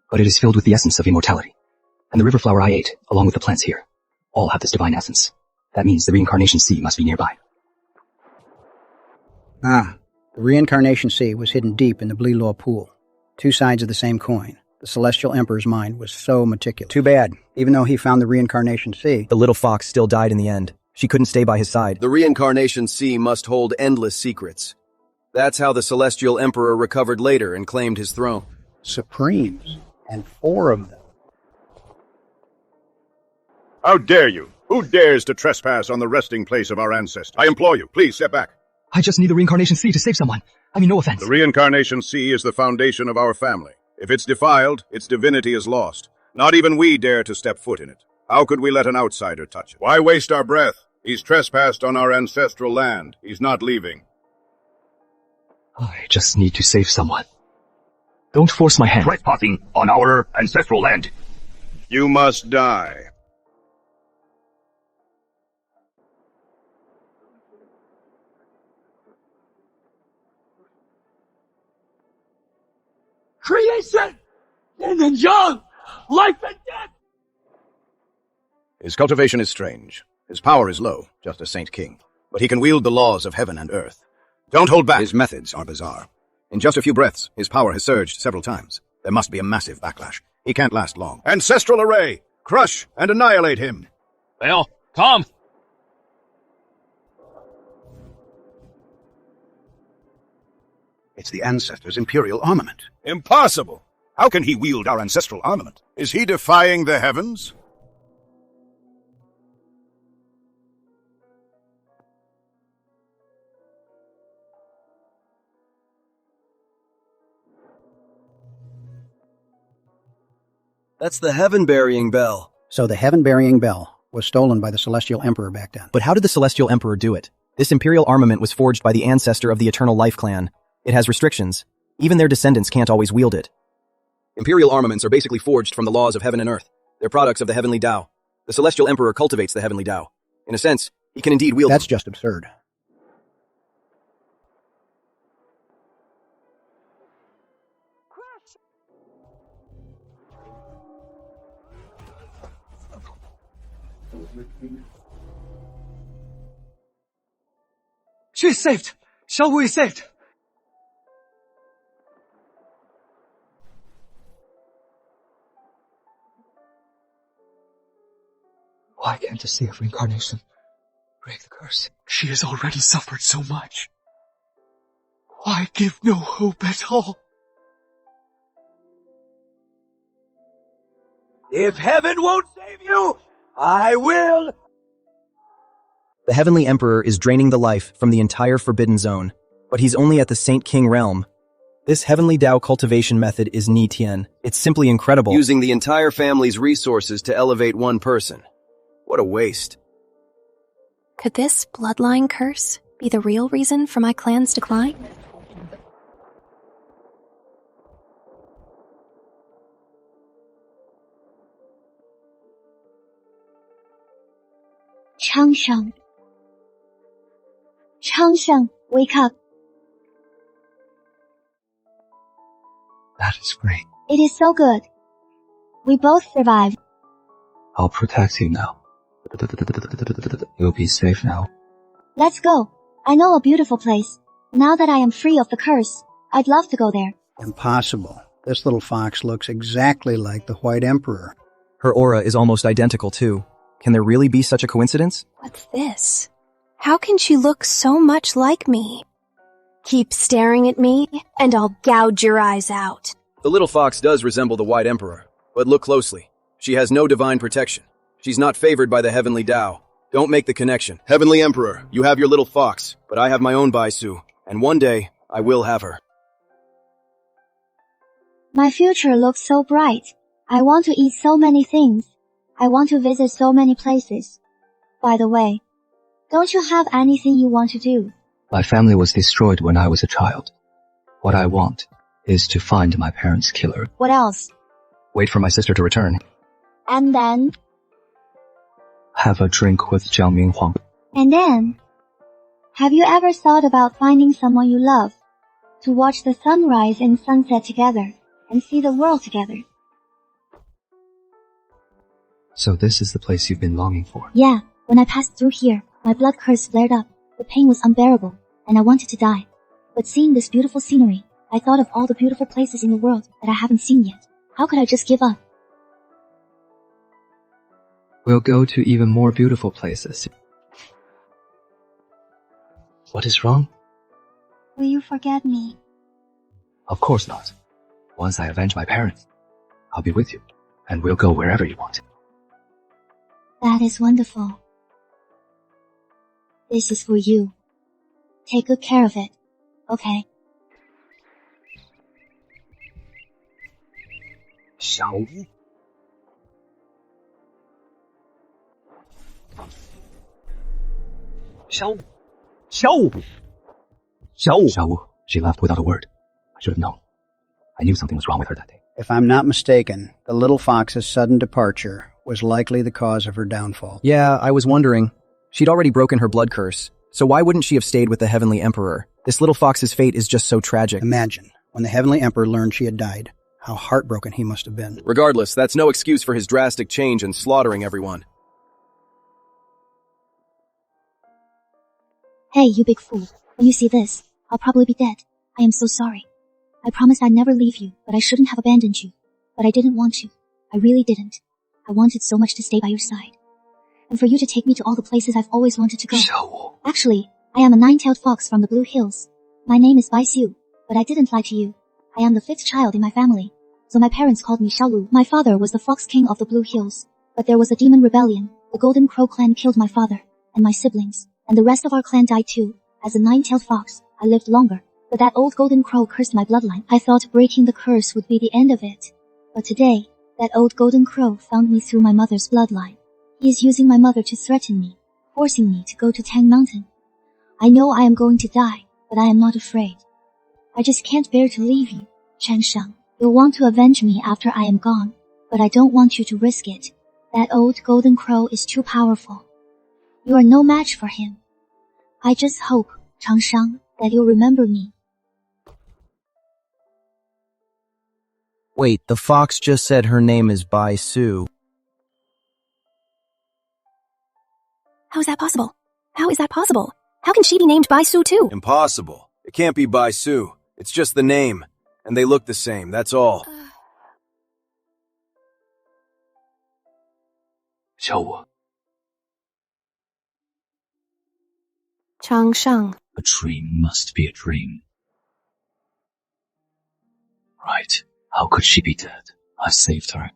but it is filled with the essence of immortality. And the river flower I ate, along with the plants here, all have this divine essence. That means the Reincarnation Sea must be nearby. Ah, the Reincarnation Sea was hidden deep in the Bliluo pool. Two sides of the same coin. The Celestial Emperor's mind was so meticulous. Too bad. Even though he found the Reincarnation Sea, the little fox still died in the end. She couldn't stay by his side. The Reincarnation Sea must hold endless secrets. That's how the Celestial Emperor recovered later and claimed his throne. Supremes, and 4 of them. How dare you? Who dares to trespass on the resting place of our ancestor? I implore you, please step back. I just need the Reincarnation Sea to save someone. I mean, no offense. The Reincarnation Sea is the foundation of our family. If it's defiled, its divinity is lost. Not even we dare to step foot in it. How could we let an outsider touch it? Why waste our breath? He's trespassed on our ancestral land. He's not leaving. I just need to save someone. Don't force my hand. Trespassing on our ancestral land. You must die. Creation! Yin and yang! Life and death! His cultivation is strange. His power is low, just a Saint King. But he can wield the laws of heaven and earth. Don't hold back. His methods are bizarre. In just a few breaths, his power has surged several times. There must be a massive backlash. He can't last long. Ancestral Array! Crush and annihilate him! Well, come! It's the Ancestor's Imperial armament. Impossible! How can he wield our ancestral armament? Is he defying the heavens? That's the heaven-burying bell. So the heaven-burying bell was stolen by the Celestial Emperor back then. But how did the Celestial Emperor do it? This Imperial armament was forged by the ancestor of the Eternal Life clan. It has restrictions. Even their descendants can't always wield it. Imperial armaments are basically forged from the laws of heaven and earth. They're products of the heavenly Tao. The Celestial Emperor cultivates the heavenly Tao. In a sense, he can indeed wield That's them. just absurd. saved! Xiaowu is saved! Why can't the sea of reincarnation break the curse? She has already suffered so much. Why give no hope at all? If heaven won't save you, I will! The Heavenly Emperor is draining the life from the entire Forbidden Zone, but he's only at the Saint King realm. This Heavenly Tao cultivation method is Ni Tian. It's simply incredible. Using the entire family's resources to elevate one person. What a waste. Could this bloodline curse be the real reason for my clan's decline? Changsheng. Changsheng, wake up. That is great. It is so good. We both survived. I'll protect you now. You'll be safe now. Let's go. I know a beautiful place. Now that I am free of the curse, I'd love to go there. Impossible. This little fox looks exactly like the White Emperor. Her aura is almost identical too. Can there really be such a coincidence? What's this? How can she look so much like me? Keep staring at me, and I'll gouge your eyes out. The little fox does resemble the White Emperor, but look closely. She has no divine protection. She's not favored by the Heavenly Tao. Don't make the connection. Heavenly Emperor, you have your little fox, but I have my own Baisu, and one day, I will have her. My future looks so bright. I want to eat so many things. I want to visit so many places. By the way, don't you have anything you want to do? My family was destroyed when I was a child. What I want is to find my parents' killer. What else? Wait for my sister to return. And then? Have a drink with Jiang Minghuang. And then? Have you ever thought about finding someone you love? To watch the sunrise and sunset together, and see the world together? So this is the place you've been longing for? Yeah, when I passed through here, my blood curse flared up. The pain was unbearable, and I wanted to die. But seeing this beautiful scenery, I thought of all the beautiful places in the world that I haven't seen yet. How could I just give up? We'll go to even more beautiful places. What is wrong? Will you forget me? Of course not. Once I avenge my parents, I'll be with you, and we'll go wherever you want. That is wonderful. This is for you. Take good care of it, okay? Xiaowu. Xiaowu. She left without a word. I should have known. I knew something was wrong with her that day. If I'm not mistaken, the little fox's sudden departure was likely the cause of her downfall. Yeah, I was wondering. She'd already broken her blood curse, so why wouldn't she have stayed with the Heavenly Emperor? This little fox's fate is just so tragic. Imagine, when the Heavenly Emperor learned she had died, how heartbroken he must have been. Regardless, that's no excuse for his drastic change and slaughtering everyone. Hey, you big fool. When you see this, I'll probably be dead. I am so sorry. I promised I'd never leave you, but I shouldn't have abandoned you. But I didn't want to. I really didn't. I wanted so much to stay by your side. And for you to take me to all the places I've always wanted to go. Actually, I am a nine-tailed fox from the Blue Hills. My name is Bai Xiu, but I didn't lie to you. I am the 5th child in my family, so my parents called me Xiaolu. My father was the Fox King of the Blue Hills, but there was a demon rebellion. The Golden Crow clan killed my father, and my siblings, and the rest of our clan died too. As a nine-tailed fox, I lived longer, but that old Golden Crow cursed my bloodline. I thought breaking the curse would be the end of it. But today, that old Golden Crow found me through my mother's bloodline. He is using my mother to threaten me, forcing me to go to Tang Mountain. I know I am going to die, but I am not afraid. I just can't bear to leave you, Changsheng. You'll want to avenge me after I am gone, but I don't want you to risk it. That old Golden Crow is too powerful. You are no match for him. I just hope, Changsheng, that you'll remember me. Wait, the fox just said her name is Bai Su. How is that possible? How is that possible? How can she be named Bai Su too? Impossible. It can't be Bai Su. It's just the name. And they look the same, that's all. 教我 Changsheng. A dream must be a dream. Right. How could she be dead? I saved her.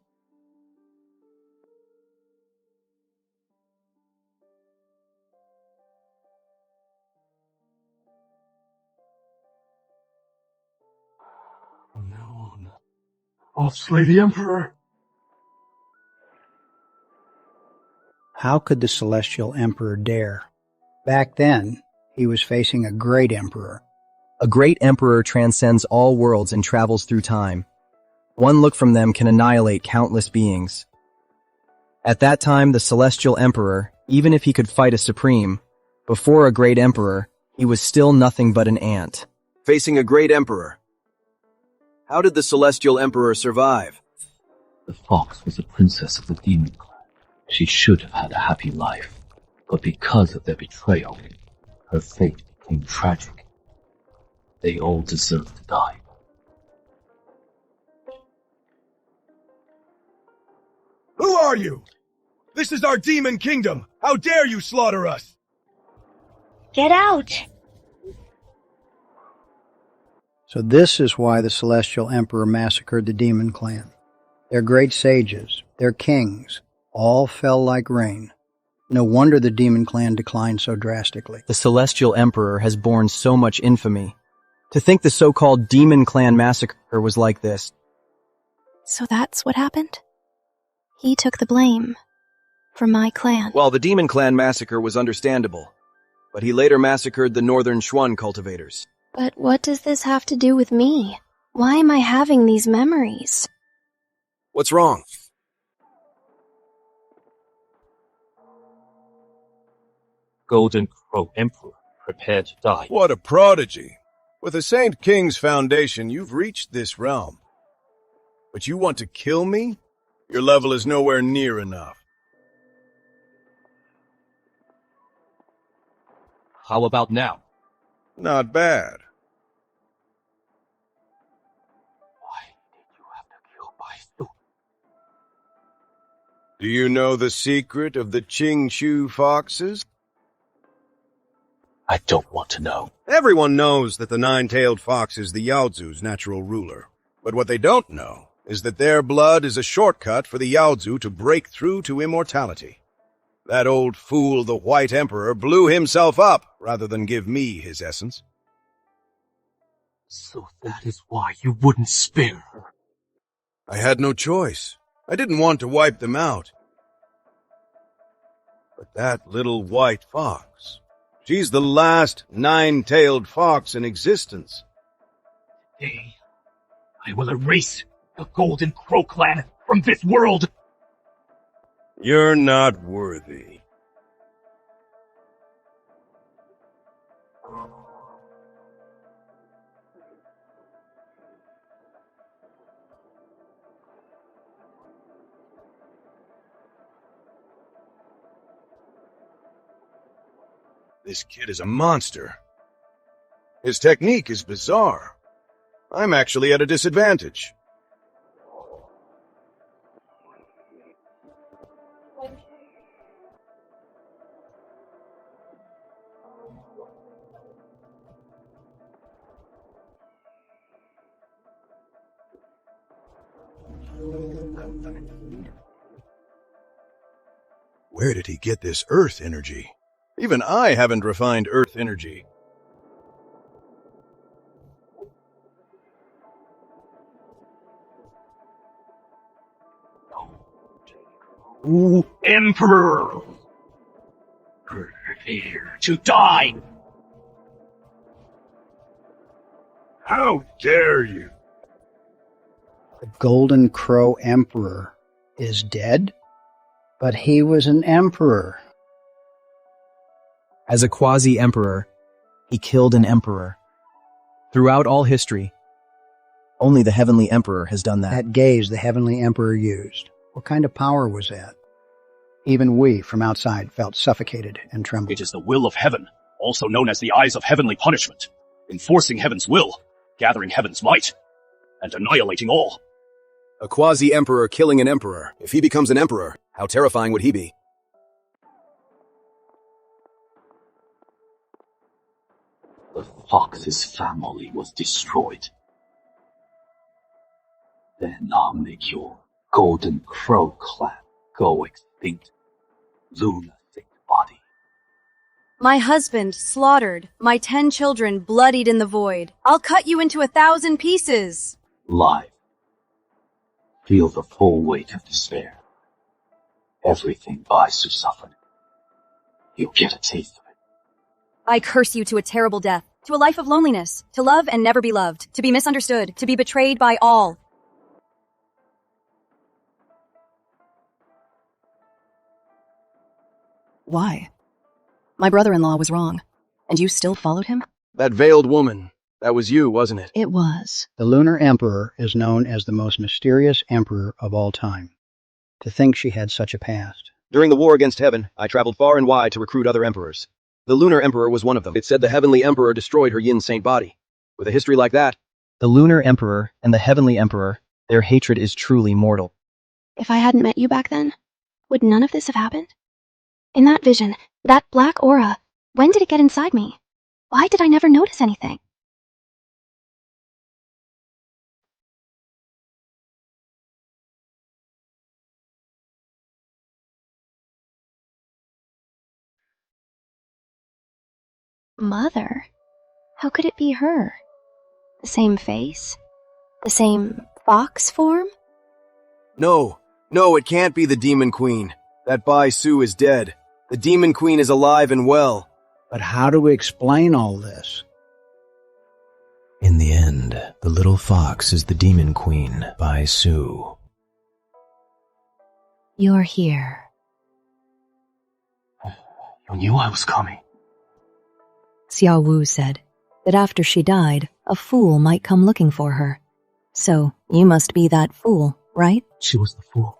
From now on, I'll slay the Emperor. How could the Celestial Emperor dare? Back then, he was facing a great emperor. A great emperor transcends all worlds and travels through time. One look from them can annihilate countless beings. At that time, the Celestial Emperor, even if he could fight a supreme, before a great emperor, he was still nothing but an ant. Facing a great emperor. How did the Celestial Emperor survive? The fox was a princess of the demon clan. She should have had a happy life, but because of their betrayal, her fate became tragic. They all deserve to die. Who are you? This is our demon kingdom. How dare you slaughter us? Get out! So this is why the Celestial Emperor massacred the Demon Clan. Their great sages, their kings, all fell like rain. No wonder the Demon Clan declined so drastically. The Celestial Emperor has borne so much infamy. To think the so-called Demon Clan massacre was like this. So that's what happened? He took the blame for my clan. Well, the Demon Clan massacre was understandable, but he later massacred the Northern Xuan cultivators. But what does this have to do with me? Why am I having these memories? What's wrong? Golden Crow Emperor, prepare to die. What a prodigy. With the Saint King's foundation, you've reached this realm. But you want to kill me? Your level is nowhere near enough. How about now? Not bad. Do you know the secret of the Qing foxes? I don't want to know. Everyone knows that the nine-tailed fox is the Yaozu's natural ruler. But what they don't know is that their blood is a shortcut for the Yaozu to break through to immortality. That old fool, the White Emperor, blew himself up rather than give me his essence. So that is why you wouldn't spare her. I had no choice. I didn't want to wipe them out. But that little white fox, she's the last nine-tailed fox in existence. Today, I will erase the Golden Crow clan from this world. You're not worthy. This kid is a monster. His technique is bizarre. I'm actually at a disadvantage. Where did he get this earth energy? Even I haven't refined earth energy. Ooh, Emperor! Prepare to die! How dare you? The Golden Crow Emperor is dead? But he was an emperor. As a quasi-emperor, he killed an emperor. Throughout all history, only the Heavenly Emperor has done that. That gaze the Heavenly Emperor used, what kind of power was that? Even we, from outside, felt suffocated and trembled. It is the will of heaven. also known as the Eyes of Heavenly Punishment, enforcing heaven's will, gathering heaven's might, and annihilating all. A quasi-emperor killing an emperor. If he becomes an emperor, how terrifying would he be? The fox's family was destroyed. Then I'll make your Golden Crow clan go extinct. Lunatic body. My husband slaughtered, my 10 children bloodied in the void. I'll cut you into 1,000 pieces. Live. Feel the full weight of despair. Everything Baisu suffered. You'll get a taste of it. I curse you to a terrible death, to a life of loneliness, to love and never be loved, to be misunderstood, to be betrayed by all. Why? My brother-in-law was wrong, and you still followed him? That veiled woman. That was you, wasn't it? It was. The Lunar Emperor is known as the most mysterious emperor of all time. To think she had such a past. During the war against heaven, I traveled far and wide to recruit other emperors. The Lunar Emperor was one of them. It said the Heavenly Emperor destroyed her yin saint body. With a history like that, the Lunar Emperor and the Heavenly Emperor, their hatred is truly mortal. If I hadn't met you back then, would none of this have happened? In that vision, that black aura, when did it get inside me? Why did I never notice anything? Mother? How could it be her? The same face? The same fox form? No, it can't be the Demon Queen. That Baisu is dead. The Demon Queen is alive and well. But how do we explain all this? In the end, the little fox is the Demon Queen, Baisu. You're here. You knew I was coming. Xiao Wu said that after she died, a fool might come looking for her. So, you must be that fool, right? She was the fool.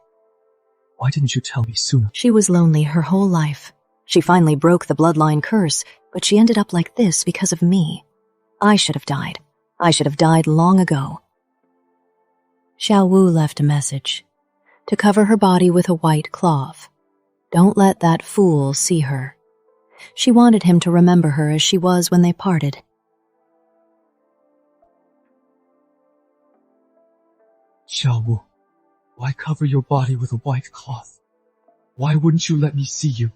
Why didn't you tell me sooner? She was lonely her whole life. She finally broke the bloodline curse, but she ended up like this because of me. I should have died. I should have died long ago. Xiao Wu left a message. To cover her body with a white cloth. Don't let that fool see her. She wanted him to remember her as she was when they parted. Xiao Wu, why cover your body with a white cloth? Why wouldn't you let me see you?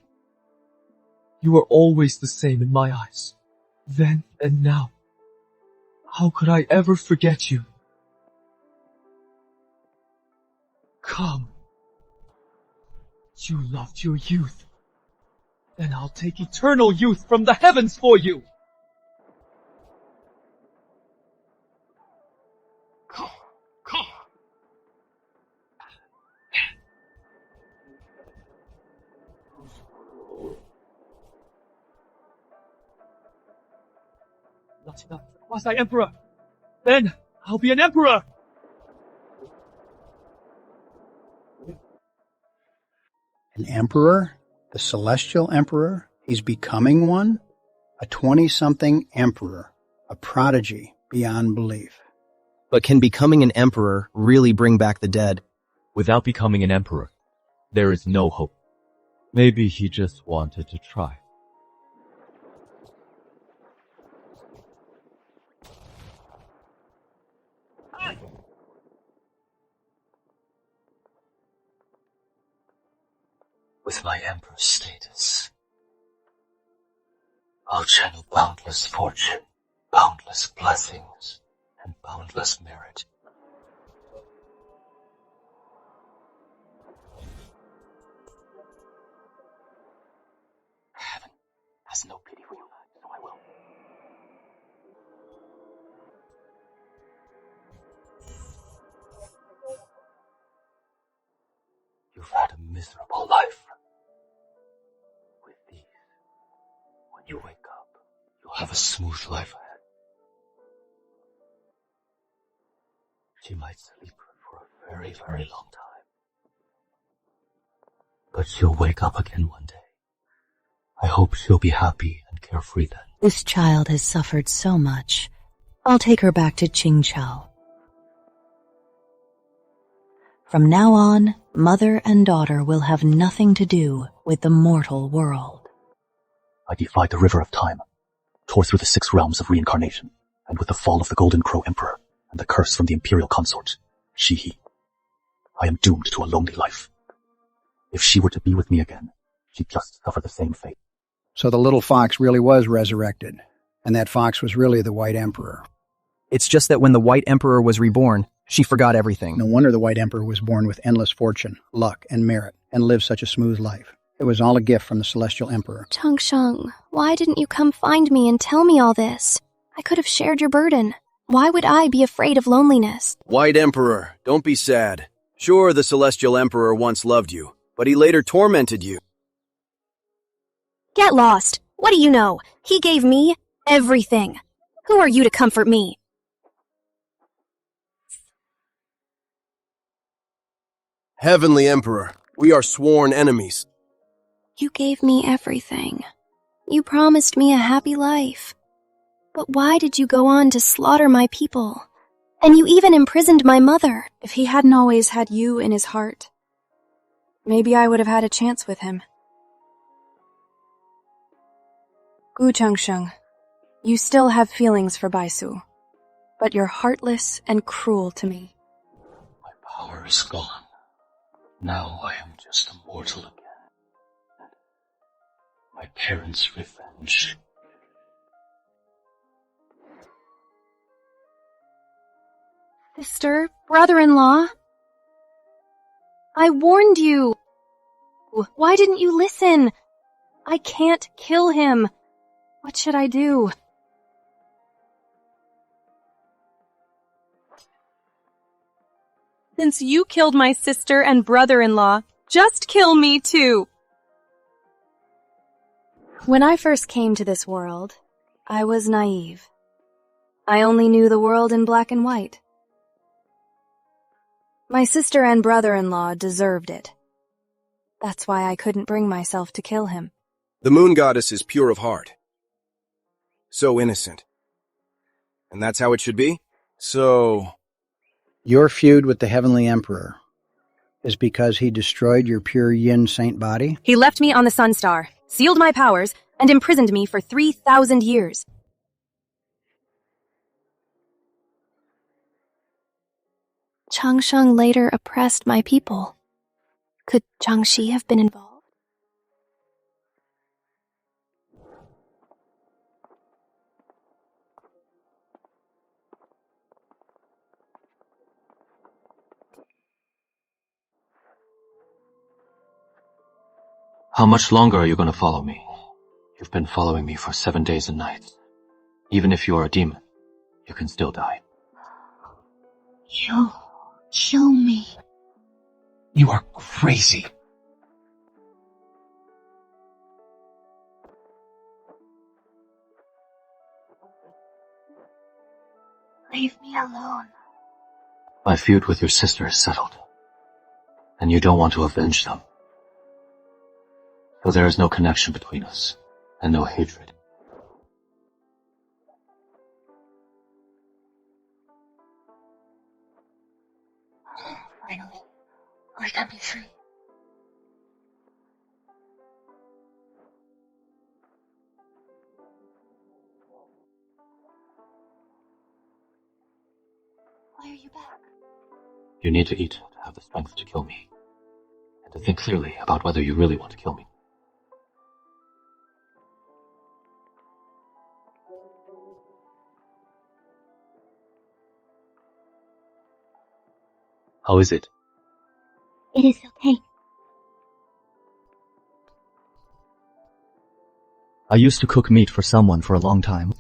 You are always the same in my eyes, then and now. How could I ever forget you? Come. You loved your youth. Then I'll take eternal youth from the heavens for you. Not enough. Quasi-emperor. Then I'll be an emperor. An emperor? The celestial emperor? He's becoming one? A 20-something emperor. A prodigy beyond belief. But can becoming an emperor really bring back the dead? Without becoming an emperor, there is no hope. Maybe he just wanted to try. With my emperor status, I'll channel boundless fortune, boundless blessings, and boundless merit. Heaven has no pity for you, so I will. You've had a miserable life. With these, when you wake up, you'll have a smooth life ahead. She might sleep for a very, very long time. But she'll wake up again one day. I hope she'll be happy and and carefree then. This child has suffered so much. I'll take her back to Qingchao. From now on, mother and daughter will have nothing to do with the mortal world. I defied the river of time, tore through the 6 realms of reincarnation, and with the fall of the Golden Crow Emperor and the curse from the imperial consort, Shi-He, I am doomed to a lonely life. If she were to be with me again, she'd just suffer the same fate. So the little fox really was resurrected, and that fox was really the White Emperor. It's just that when the White Emperor was reborn, she forgot everything. No wonder the White Emperor was born with endless fortune, luck, and merit, and lived such a smooth life. It was all a gift from the Celestial Emperor. Changsheng, why didn't you come find me and tell me all this? I could have shared your burden. Why would I be afraid of loneliness? White Emperor, don't be sad. Sure, the Celestial Emperor once loved you, but he later tormented you. Get lost. What do you know? He gave me everything. Who are you to comfort me? Heavenly Emperor, we are sworn enemies. You gave me everything. You promised me a happy life. But why did you go on to slaughter my people? And you even imprisoned my mother. If he hadn't always had you in his heart, maybe I would have had a chance with him. Gu Changsheng, you still have feelings for Baisu, but you're heartless and cruel to me. My power is gone. Now I am just a mortal again. My parents' revenge. Sister, brother-in-law, I warned you. Why didn't you listen? I can't kill him. What should I do? Since you killed my sister and brother-in-law, just kill me too. When I first came to this world, I was naive. I only knew the world in black and white. My sister and brother-in-law deserved it. That's why I couldn't bring myself to kill him. The Moon Goddess is pure of heart. So innocent. And that's how it should be? So... Your feud with the Heavenly Emperor is because he destroyed your pure yin saint body? He left me on the Sun Star, sealed my powers, and imprisoned me for 3,000 years. Changsheng later oppressed my people. Could Changxi have been involved? How much longer are you going to follow me? You've been following me for 7 days and nights. Even if you are a demon, you can still die. You kill me. You are crazy. Leave me alone. My feud with your sister is settled, and you don't want to avenge them. So there is no connection between us, and no hatred. Finally, I can be free. Why are you back? You need to eat to have the strength to kill me, and to think clearly about whether you really want to kill me. How is it? It is okay. I used to cook meat for someone for a long time.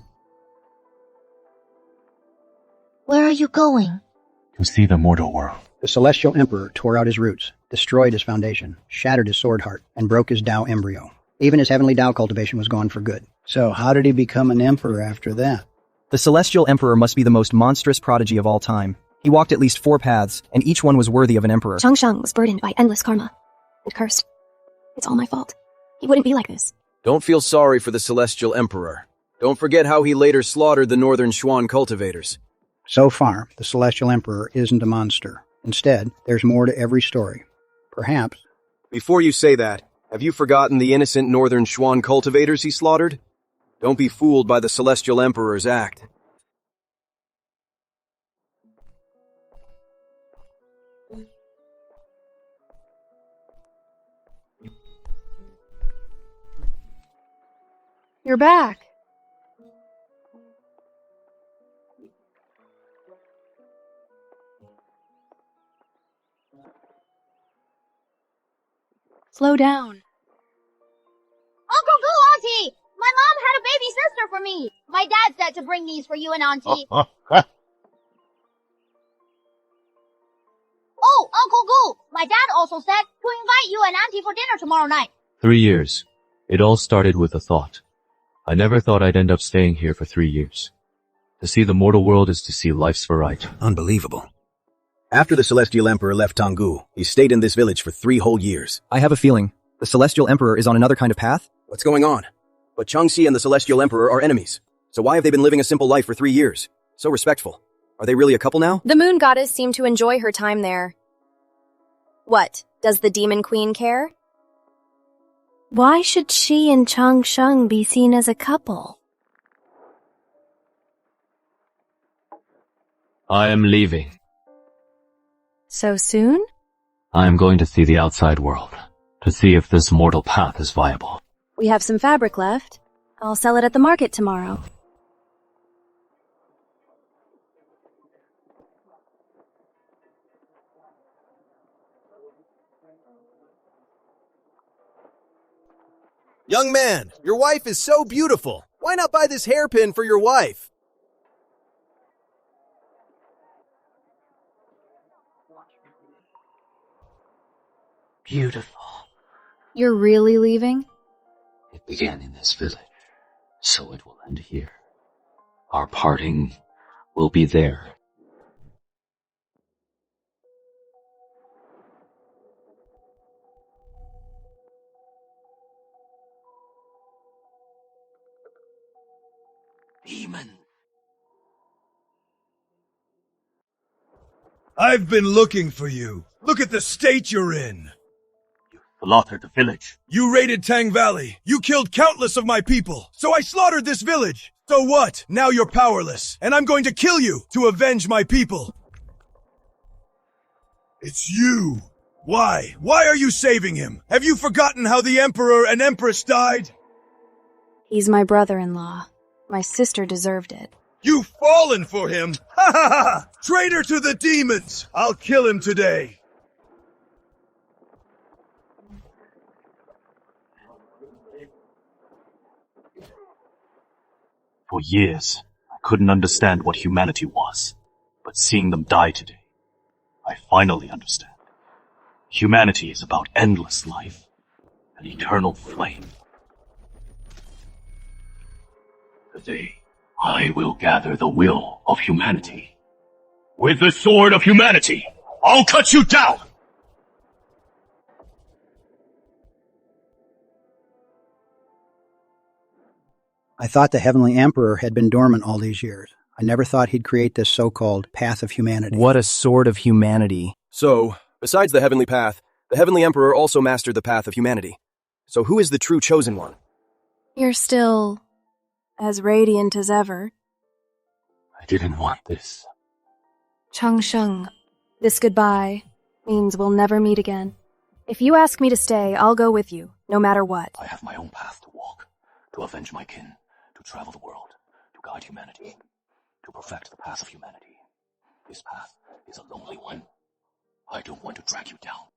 Where are you going? To see the mortal world. The Celestial Emperor tore out his roots, destroyed his foundation, shattered his sword heart, and broke his Tao embryo. Even his heavenly Tao cultivation was gone for good. So how did he become an emperor after that? The Celestial Emperor must be the most monstrous prodigy of all time. He walked at least 4 paths, and each one was worthy of an emperor. Changsheng was burdened by endless karma and cursed. It's all my fault. He wouldn't be like this. Don't feel sorry for the Celestial Emperor. Don't forget how he later slaughtered the Northern Xuan cultivators. So far, the Celestial Emperor isn't a monster. Instead, there's more to every story. Perhaps. Before you say that, have you forgotten the innocent Northern Xuan cultivators he slaughtered? Don't be fooled by the Celestial Emperor's act. You're back. Slow down. Uncle Goo, Auntie! My mom had a baby sister for me. My dad said to bring these for you and Auntie. Oh, Uncle Goo! My dad also said to invite you and Auntie for dinner tomorrow night. 3 years. It all started with a thought. I never thought I'd end up staying here for 3 years. To see the mortal world is to see life's variety. Unbelievable. After the Celestial Emperor left Tonggu, he stayed in this village for 3 whole years. I have a feeling the Celestial Emperor is on another kind of path. What's going on? But Changxi and the Celestial Emperor are enemies. So why have they been living a simple life for 3 years? So respectful. Are they really a couple now? The moon goddess seemed to enjoy her time there. What, does the demon queen care? Why should she and Chang Sheng be seen as a couple? I am leaving. So soon? I am going to see the outside world, to see if this mortal path is viable. We have some fabric left. I'll sell it at the market tomorrow. Young man, your wife is so beautiful. Why not buy this hairpin for your wife? Beautiful. You're really leaving? It began in this village, so it will end here. Our parting will be there. Demon. I've been looking for you. Look at the state you're in. Slaughtered the village. You raided Tang Valley. You killed countless of my people. So I slaughtered this village. So what? Now you're powerless, and I'm going to kill you to avenge my people. It's you. Why? Why are you saving him? Have you forgotten how the Emperor and Empress died? He's my brother-in-law. My sister deserved it. You've fallen for him! Ha ha ha! Traitor to the demons! I'll kill him today! For years, I couldn't understand what humanity was, but seeing them die today, I finally understand. Humanity is about endless life, an eternal flame. Today, I will gather the will of humanity. With the sword of humanity, I'll cut you down! I thought the Heavenly Emperor had been dormant all these years. I never thought he'd create this so-called path of humanity. What a sword of humanity. So, besides the Heavenly Path, the Heavenly Emperor also mastered the path of humanity. So who is the true chosen one? You're still as radiant as ever. I didn't want this. Chang Sheng, this goodbye means we'll never meet again. If you ask me to stay, I'll go with you, no matter what. I have my own path to walk, to avenge my kin, to travel the world, to guide humanity, to perfect the path of humanity. This path is a lonely one. I don't want to drag you down.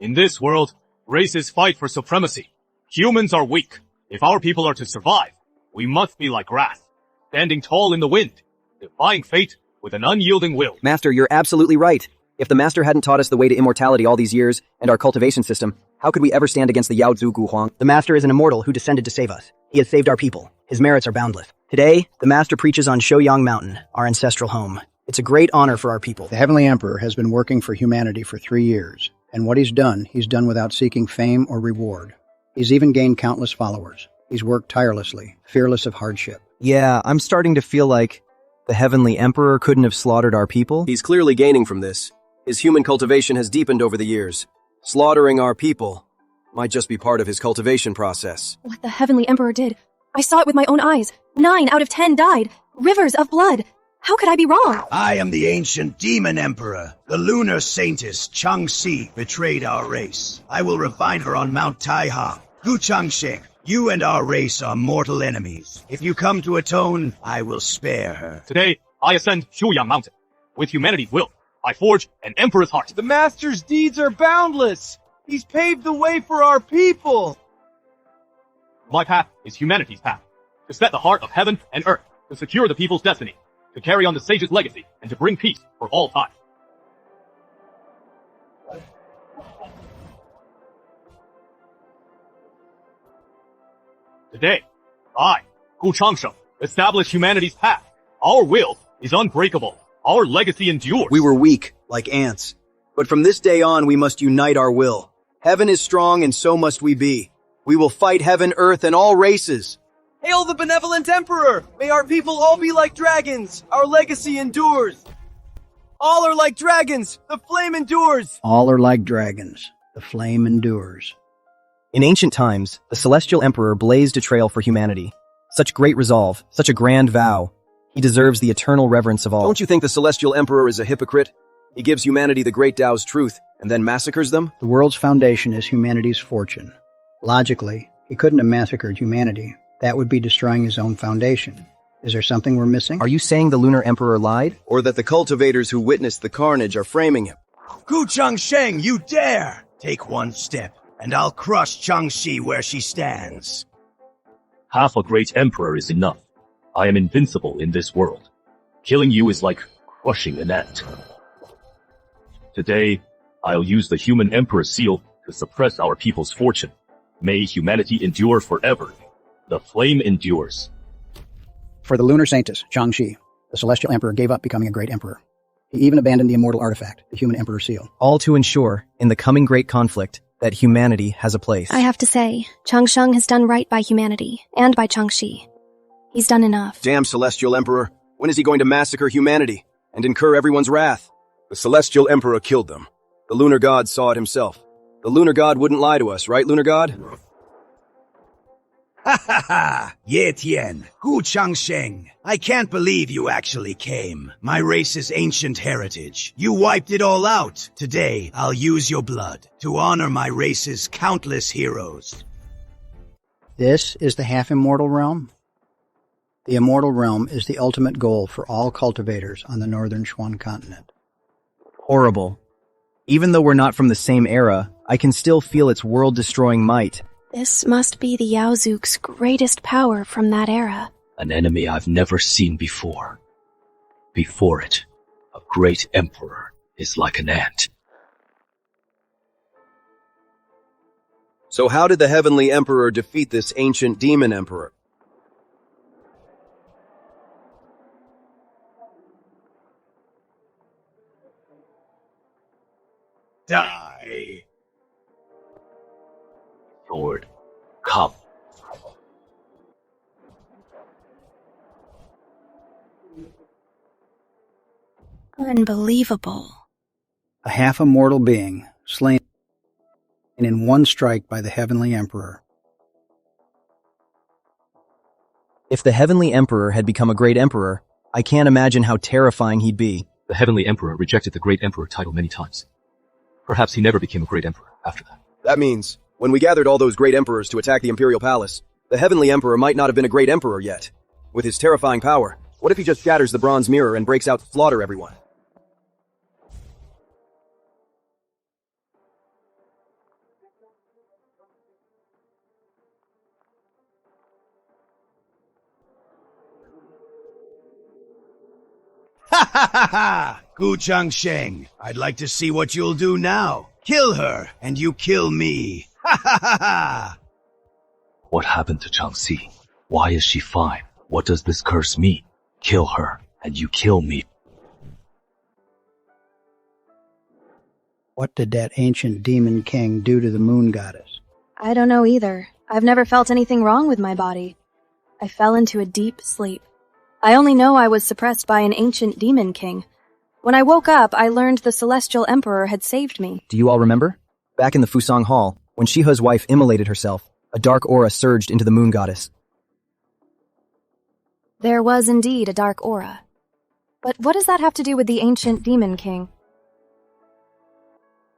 In this world, races fight for supremacy. Humans are weak. If our people are to survive, we must be like grass, standing tall in the wind, defying fate with an unyielding will. Master, you're absolutely right. If the Master hadn't taught us the way to immortality all these years, and our cultivation system, how could we ever stand against the Yao Zhu Gu Huang? The Master is an immortal who descended to save us. He has saved our people. His merits are boundless. Today, the Master preaches on Shouyang Mountain, our ancestral home. It's a great honor for our people. The Heavenly Emperor has been working for humanity for 3 years, and what he's done without seeking fame or reward. He's even gained countless followers. He's worked tirelessly, fearless of hardship. Yeah, I'm starting to feel like the Heavenly Emperor couldn't have slaughtered our people. He's clearly gaining from this. His human cultivation has deepened over the years. Slaughtering our people might just be part of his cultivation process. What the Heavenly Emperor did, I saw it with my own eyes. 9 out of 10 died. Rivers of blood. How could I be wrong? I am the ancient demon emperor. The lunar saintess Changxi betrayed our race. I will refine her on Mount Taiha. Gu Changsheng, you and our race are mortal enemies. If you come to atone, I will spare her. Today, I ascend Xiuyang Mountain. With humanity's will, I forge an emperor's heart. The Master's deeds are boundless. He's paved the way for our people. My path is humanity's path. To set the heart of heaven and earth. To secure the people's destiny. To carry on the sage's legacy. And to bring peace for all time. Today, I, Gu Changsheng, establish humanity's path. Our will is unbreakable. Our legacy endures. We were weak, like ants. But from this day on, we must unite our will. Heaven is strong, and so must we be. We will fight heaven, earth, and all races. Hail the benevolent Emperor! May our people all be like dragons! Our legacy endures! All are like dragons! The flame endures! All are like dragons. The flame endures. In ancient times, the Celestial Emperor blazed a trail for humanity. Such great resolve, such a grand vow. He deserves the eternal reverence of all. Don't you think the Celestial Emperor is a hypocrite? He gives humanity the great Tao's truth, and then massacres them? The world's foundation is humanity's fortune. Logically, he couldn't have massacred humanity. That would be destroying his own foundation. Is there something we're missing? Are you saying the Lunar Emperor lied? Or that the cultivators who witnessed the carnage are framing him? Gu Changsheng, you dare! Take one step, and I'll crush Changxi where she stands. Half a great emperor is enough. I am invincible in this world. Killing you is like crushing an ant. Today, I'll use the human emperor seal to suppress our people's fortune. May humanity endure forever. The flame endures. For the lunar saintess, Changxi, the Celestial Emperor gave up becoming a great emperor. He even abandoned the immortal artifact, the human emperor seal. All to ensure, in the coming great conflict, that humanity has a place. I have to say, Changsheng has done right by humanity, and by Changxi. He's done enough. Damn Celestial Emperor. When is he going to massacre humanity and incur everyone's wrath? The Celestial Emperor killed them. The Lunar God saw it himself. The Lunar God wouldn't lie to us, right, Lunar God? Ha ha ha! Ye Tian, Gu Changsheng. I can't believe you actually came. My race's ancient heritage. You wiped it all out. Today, I'll use your blood to honor my race's countless heroes. This is the half-immortal realm? The immortal realm is the ultimate goal for all cultivators on the northern Xuan continent. Horrible. Even though we're not from the same era, I can still feel its world-destroying might. This must be the Yaozuk's greatest power from that era. An enemy I've never seen before. Before it, a great emperor is like an ant. So how did the Heavenly Emperor defeat this ancient demon emperor? Die. Lord, come. Unbelievable. A half-immortal being, slain in one strike by the Heavenly Emperor. If the Heavenly Emperor had become a great emperor, I can't imagine how terrifying he'd be. The Heavenly Emperor rejected the Great Emperor title many times. Perhaps he never became a great emperor after that. That means, when we gathered all those great emperors to attack the Imperial Palace, the Heavenly Emperor might not have been a great emperor yet. With his terrifying power, what if he just shatters the bronze mirror and breaks out to slaughter everyone? Ha ha ha ha! Gu Changsheng, I'd like to see what you'll do now. Kill her, and you kill me. Ha ha ha ha! What happened to Changxi? Why is she fine? What does this curse mean? Kill her, and you kill me. What did that ancient demon king do to the moon goddess? I don't know either. I've never felt anything wrong with my body. I fell into a deep sleep. I only know I was suppressed by an ancient demon king. When I woke up, I learned the Celestial Emperor had saved me. Do you all remember? Back in the Fusang Hall, when Shihe's wife immolated herself, a dark aura surged into the moon goddess. There was indeed a dark aura. But what does that have to do with the ancient demon king?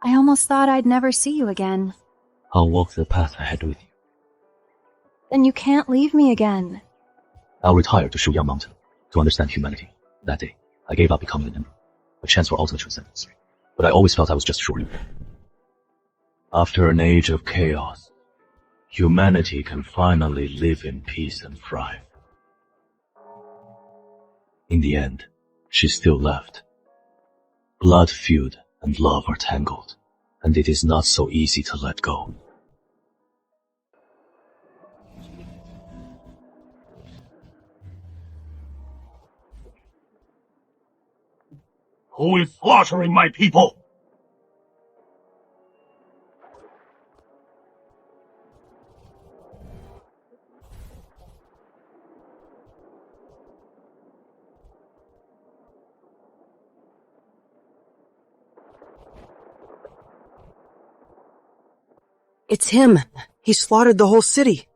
I almost thought I'd never see you again. I'll walk the path ahead with you. Then you can't leave me again. I'll retire to Shuyang Mountain to understand humanity. That day, I gave up becoming an emperor, a chance for ultimate transcendence. But I always felt I was just short. After an age of chaos, humanity can finally live in peace and thrive. In the end, she's still left. Blood feud and love are tangled, and it is not so easy to let go. Who is slaughtering my people? It's him. He slaughtered the whole city.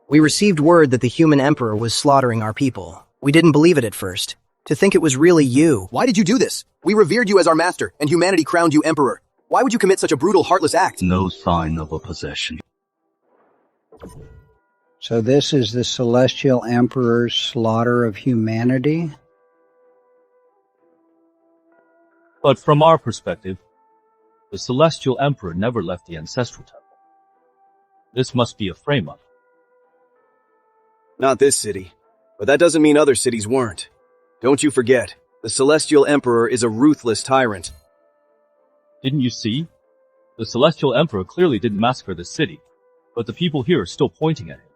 We received word that the human emperor was slaughtering our people. We didn't believe it at first. To think it was really you. Why did you do this? We revered you as our master, and humanity crowned you emperor. Why would you commit such a brutal, heartless act? No sign of a possession. So this is the Celestial Emperor's slaughter of humanity? But from our perspective, the Celestial Emperor never left the Ancestral Temple. This must be a frame-up. Not this city. But that doesn't mean other cities weren't. Don't you forget, the Celestial Emperor is a ruthless tyrant. Didn't you see? The Celestial Emperor clearly didn't massacre the city, but the people here are still pointing at him,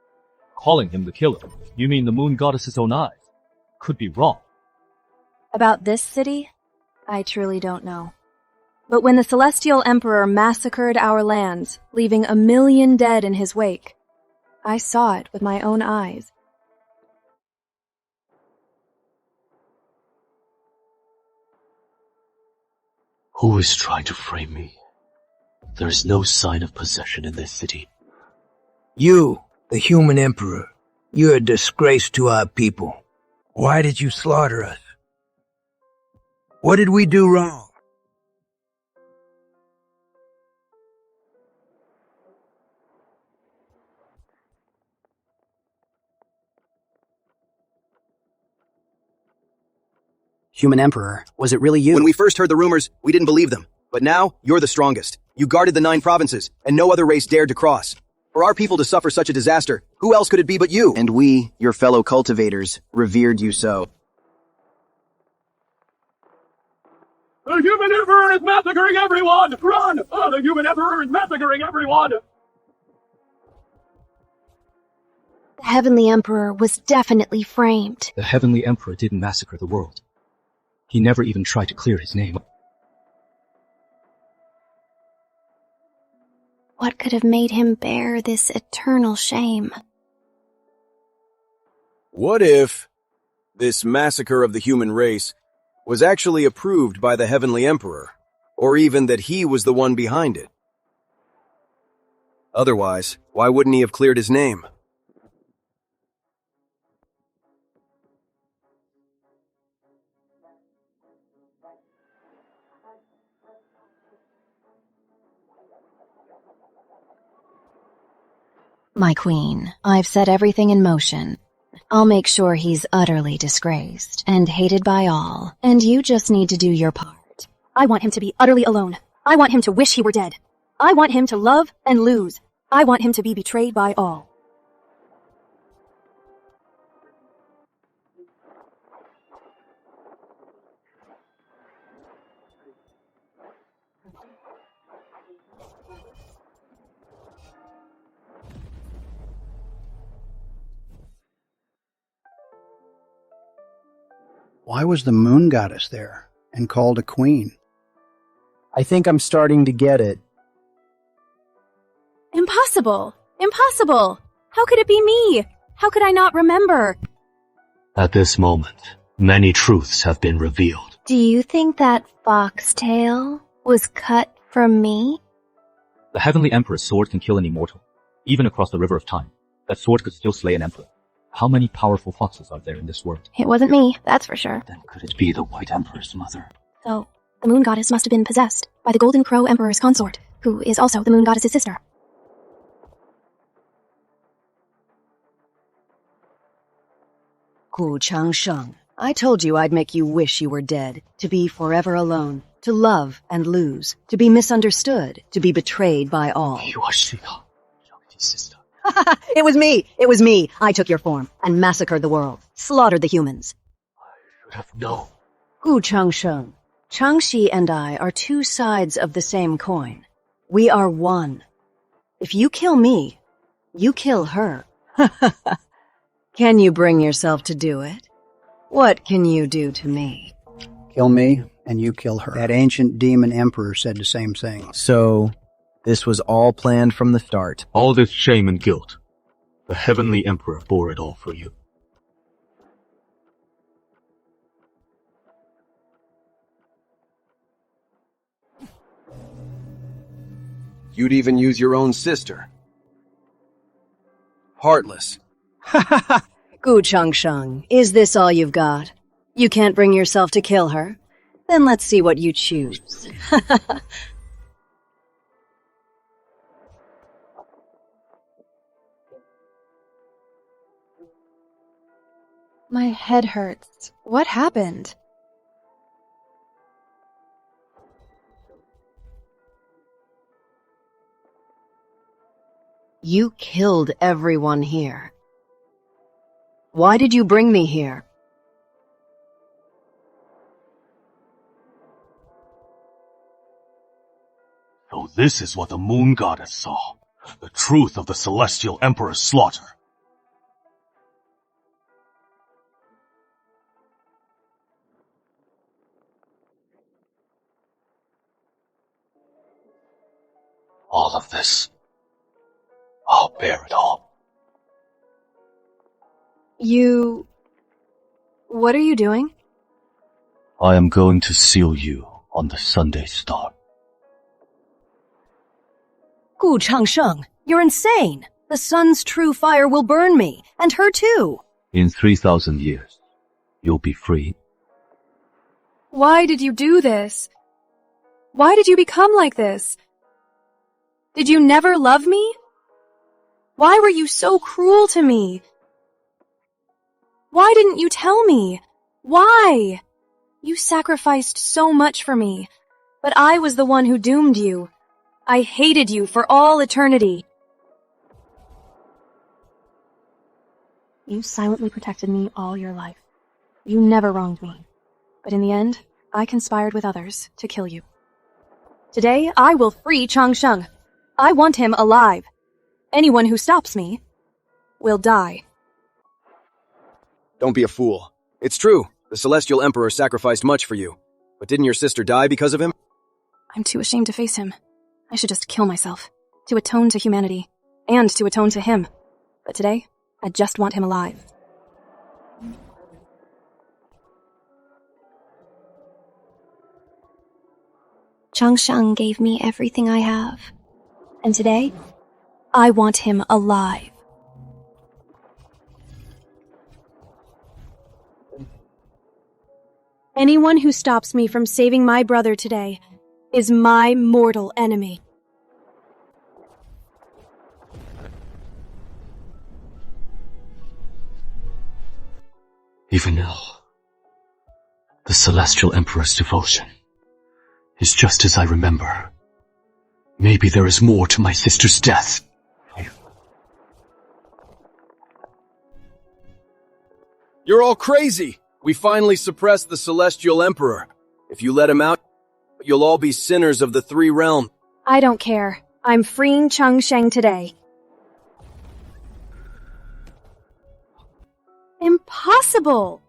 calling him the killer. You mean the moon goddess's own eyes? Could be wrong. About this city? I truly don't know. But when the Celestial Emperor massacred our lands, leaving 1 million dead in his wake, I saw it with my own eyes. Who is trying to frame me? There is no sign of possession in this city. You, the human emperor, you're a disgrace to our people. Why did you slaughter us? What did we do wrong? Human Emperor, was it really you? When we first heard the rumors, we didn't believe them. But now, you're the strongest. You guarded the 9 provinces, and no other race dared to cross. For our people to suffer such a disaster, who else could it be but you? And we, your fellow cultivators, revered you so. The human emperor is massacring everyone! Run! Oh, the human emperor is massacring everyone! The Heavenly Emperor was definitely framed. The Heavenly Emperor didn't massacre the world. He never even tried to clear his name. What could have made him bear this eternal shame? What if this massacre of the human race was actually approved by the Heavenly Emperor, or even that he was the one behind it? Otherwise, why wouldn't he have cleared his name? My queen, I've set everything in motion. I'll make sure he's utterly disgraced and hated by all, and you just need to do your part. I want him to be utterly alone. I want him to wish he were dead. I want him to love and lose. I want him to be betrayed by all. Why was the moon goddess there and called a queen? I think I'm starting to get it. Impossible! Impossible! How could it be me? How could I not remember? At this moment, many truths have been revealed. Do you think that foxtail was cut from me? The Heavenly Emperor's sword can kill an immortal, even across the river of time. That sword could still slay an emperor. How many powerful foxes are there in this world? It wasn't me, that's for sure. Then could it be the White Emperor's mother? So, the moon goddess must have been possessed by the Golden Crow Emperor's consort, who is also the moon goddess's sister. Gu Changsheng, I told you I'd make you wish you were dead, to be forever alone, to love and lose, to be misunderstood, to be betrayed by all. You are Shia, Shangti's sister. It was me! It was me! I took your form and massacred the world, slaughtered the humans. I should have known. Gu Changsheng, Changxi and I are two sides of the same coin. We are one. If you kill me, you kill her. Can you bring yourself to do it? What can you do to me? Kill me, and you kill her. That ancient demon emperor said the same thing. So, this was all planned from the start. All this shame and guilt, the Heavenly Emperor bore it all for you. You'd even use your own sister. Heartless. Gu Changsheng, is this all you've got? You can't bring yourself to kill her? Then let's see what you choose. My head hurts. What happened? You killed everyone here. Why did you bring me here? So this is what the Moon Goddess saw. The truth of the Celestial Emperor's slaughter. All of this. I'll bear it all. What are you doing? I am going to seal you on the Sunday star. Gu Changsheng, you're insane! The sun's true fire will burn me, and her too! In 3,000 years, you'll be free. Why did you do this? Why did you become like this? Did you never love me? Why were you so cruel to me? Why didn't you tell me? Why? You sacrificed so much for me, but I was the one who doomed you. I hated you for all eternity. You silently protected me all your life. You never wronged me. But in the end, I conspired with others to kill you. Today, I will free Changsheng. I want him alive. Anyone who stops me will die. Don't be a fool. It's true. The Celestial Emperor sacrificed much for you. But didn't your sister die because of him? I'm too ashamed to face him. I should just kill myself, to atone to humanity, and to atone to him. But today, I just want him alive. Changsheng gave me everything I have. And today, I want him alive. Anyone who stops me from saving my brother today is my mortal enemy. Even now, the Celestial Emperor's devotion is just as I remember. Maybe there is more to my sister's death. You're all crazy! We finally suppressed the Celestial Emperor. If you let him out, you'll all be sinners of the Three Realms. I don't care. I'm freeing Changsheng today. Impossible!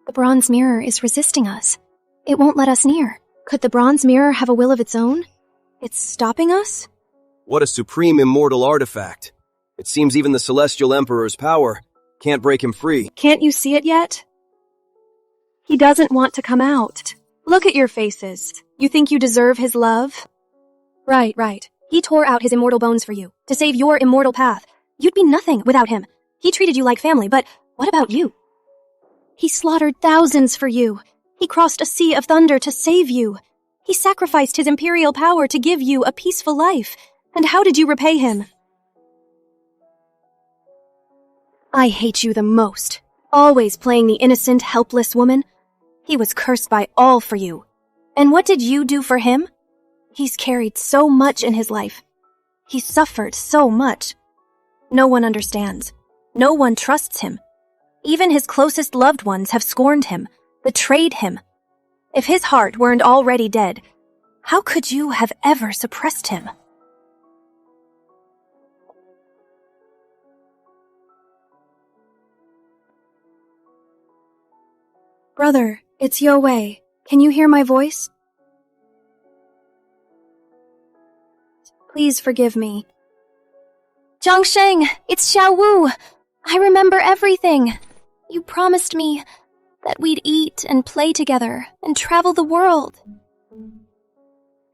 The bronze mirror is resisting us. It won't let us near. Could the bronze mirror have a will of its own? It's stopping us? What a supreme immortal artifact. It seems even the Celestial Emperor's power can't break him free. Can't you see it yet? He doesn't want to come out. Look at your faces. You think you deserve his love? Right. He tore out his immortal bones for you, to save your immortal path. You'd be nothing without him. He treated you like family, but what about you? He slaughtered thousands for you. He crossed a sea of thunder to save you. He sacrificed his imperial power to give you a peaceful life. And how did you repay him? I hate you the most. Always playing the innocent, helpless woman. He was cursed by all for you. And what did you do for him? He's carried so much in his life. He's suffered so much. No one understands. No one trusts him. Even his closest loved ones have scorned him, betrayed him. If his heart weren't already dead, how could you have ever suppressed him? Brother, it's Yo Wei. Can you hear my voice? Please forgive me. Zhangsheng, it's Xiao Wu. I remember everything. You promised me that we'd eat and play together and travel the world.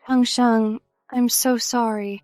Zhangsheng, I'm so sorry.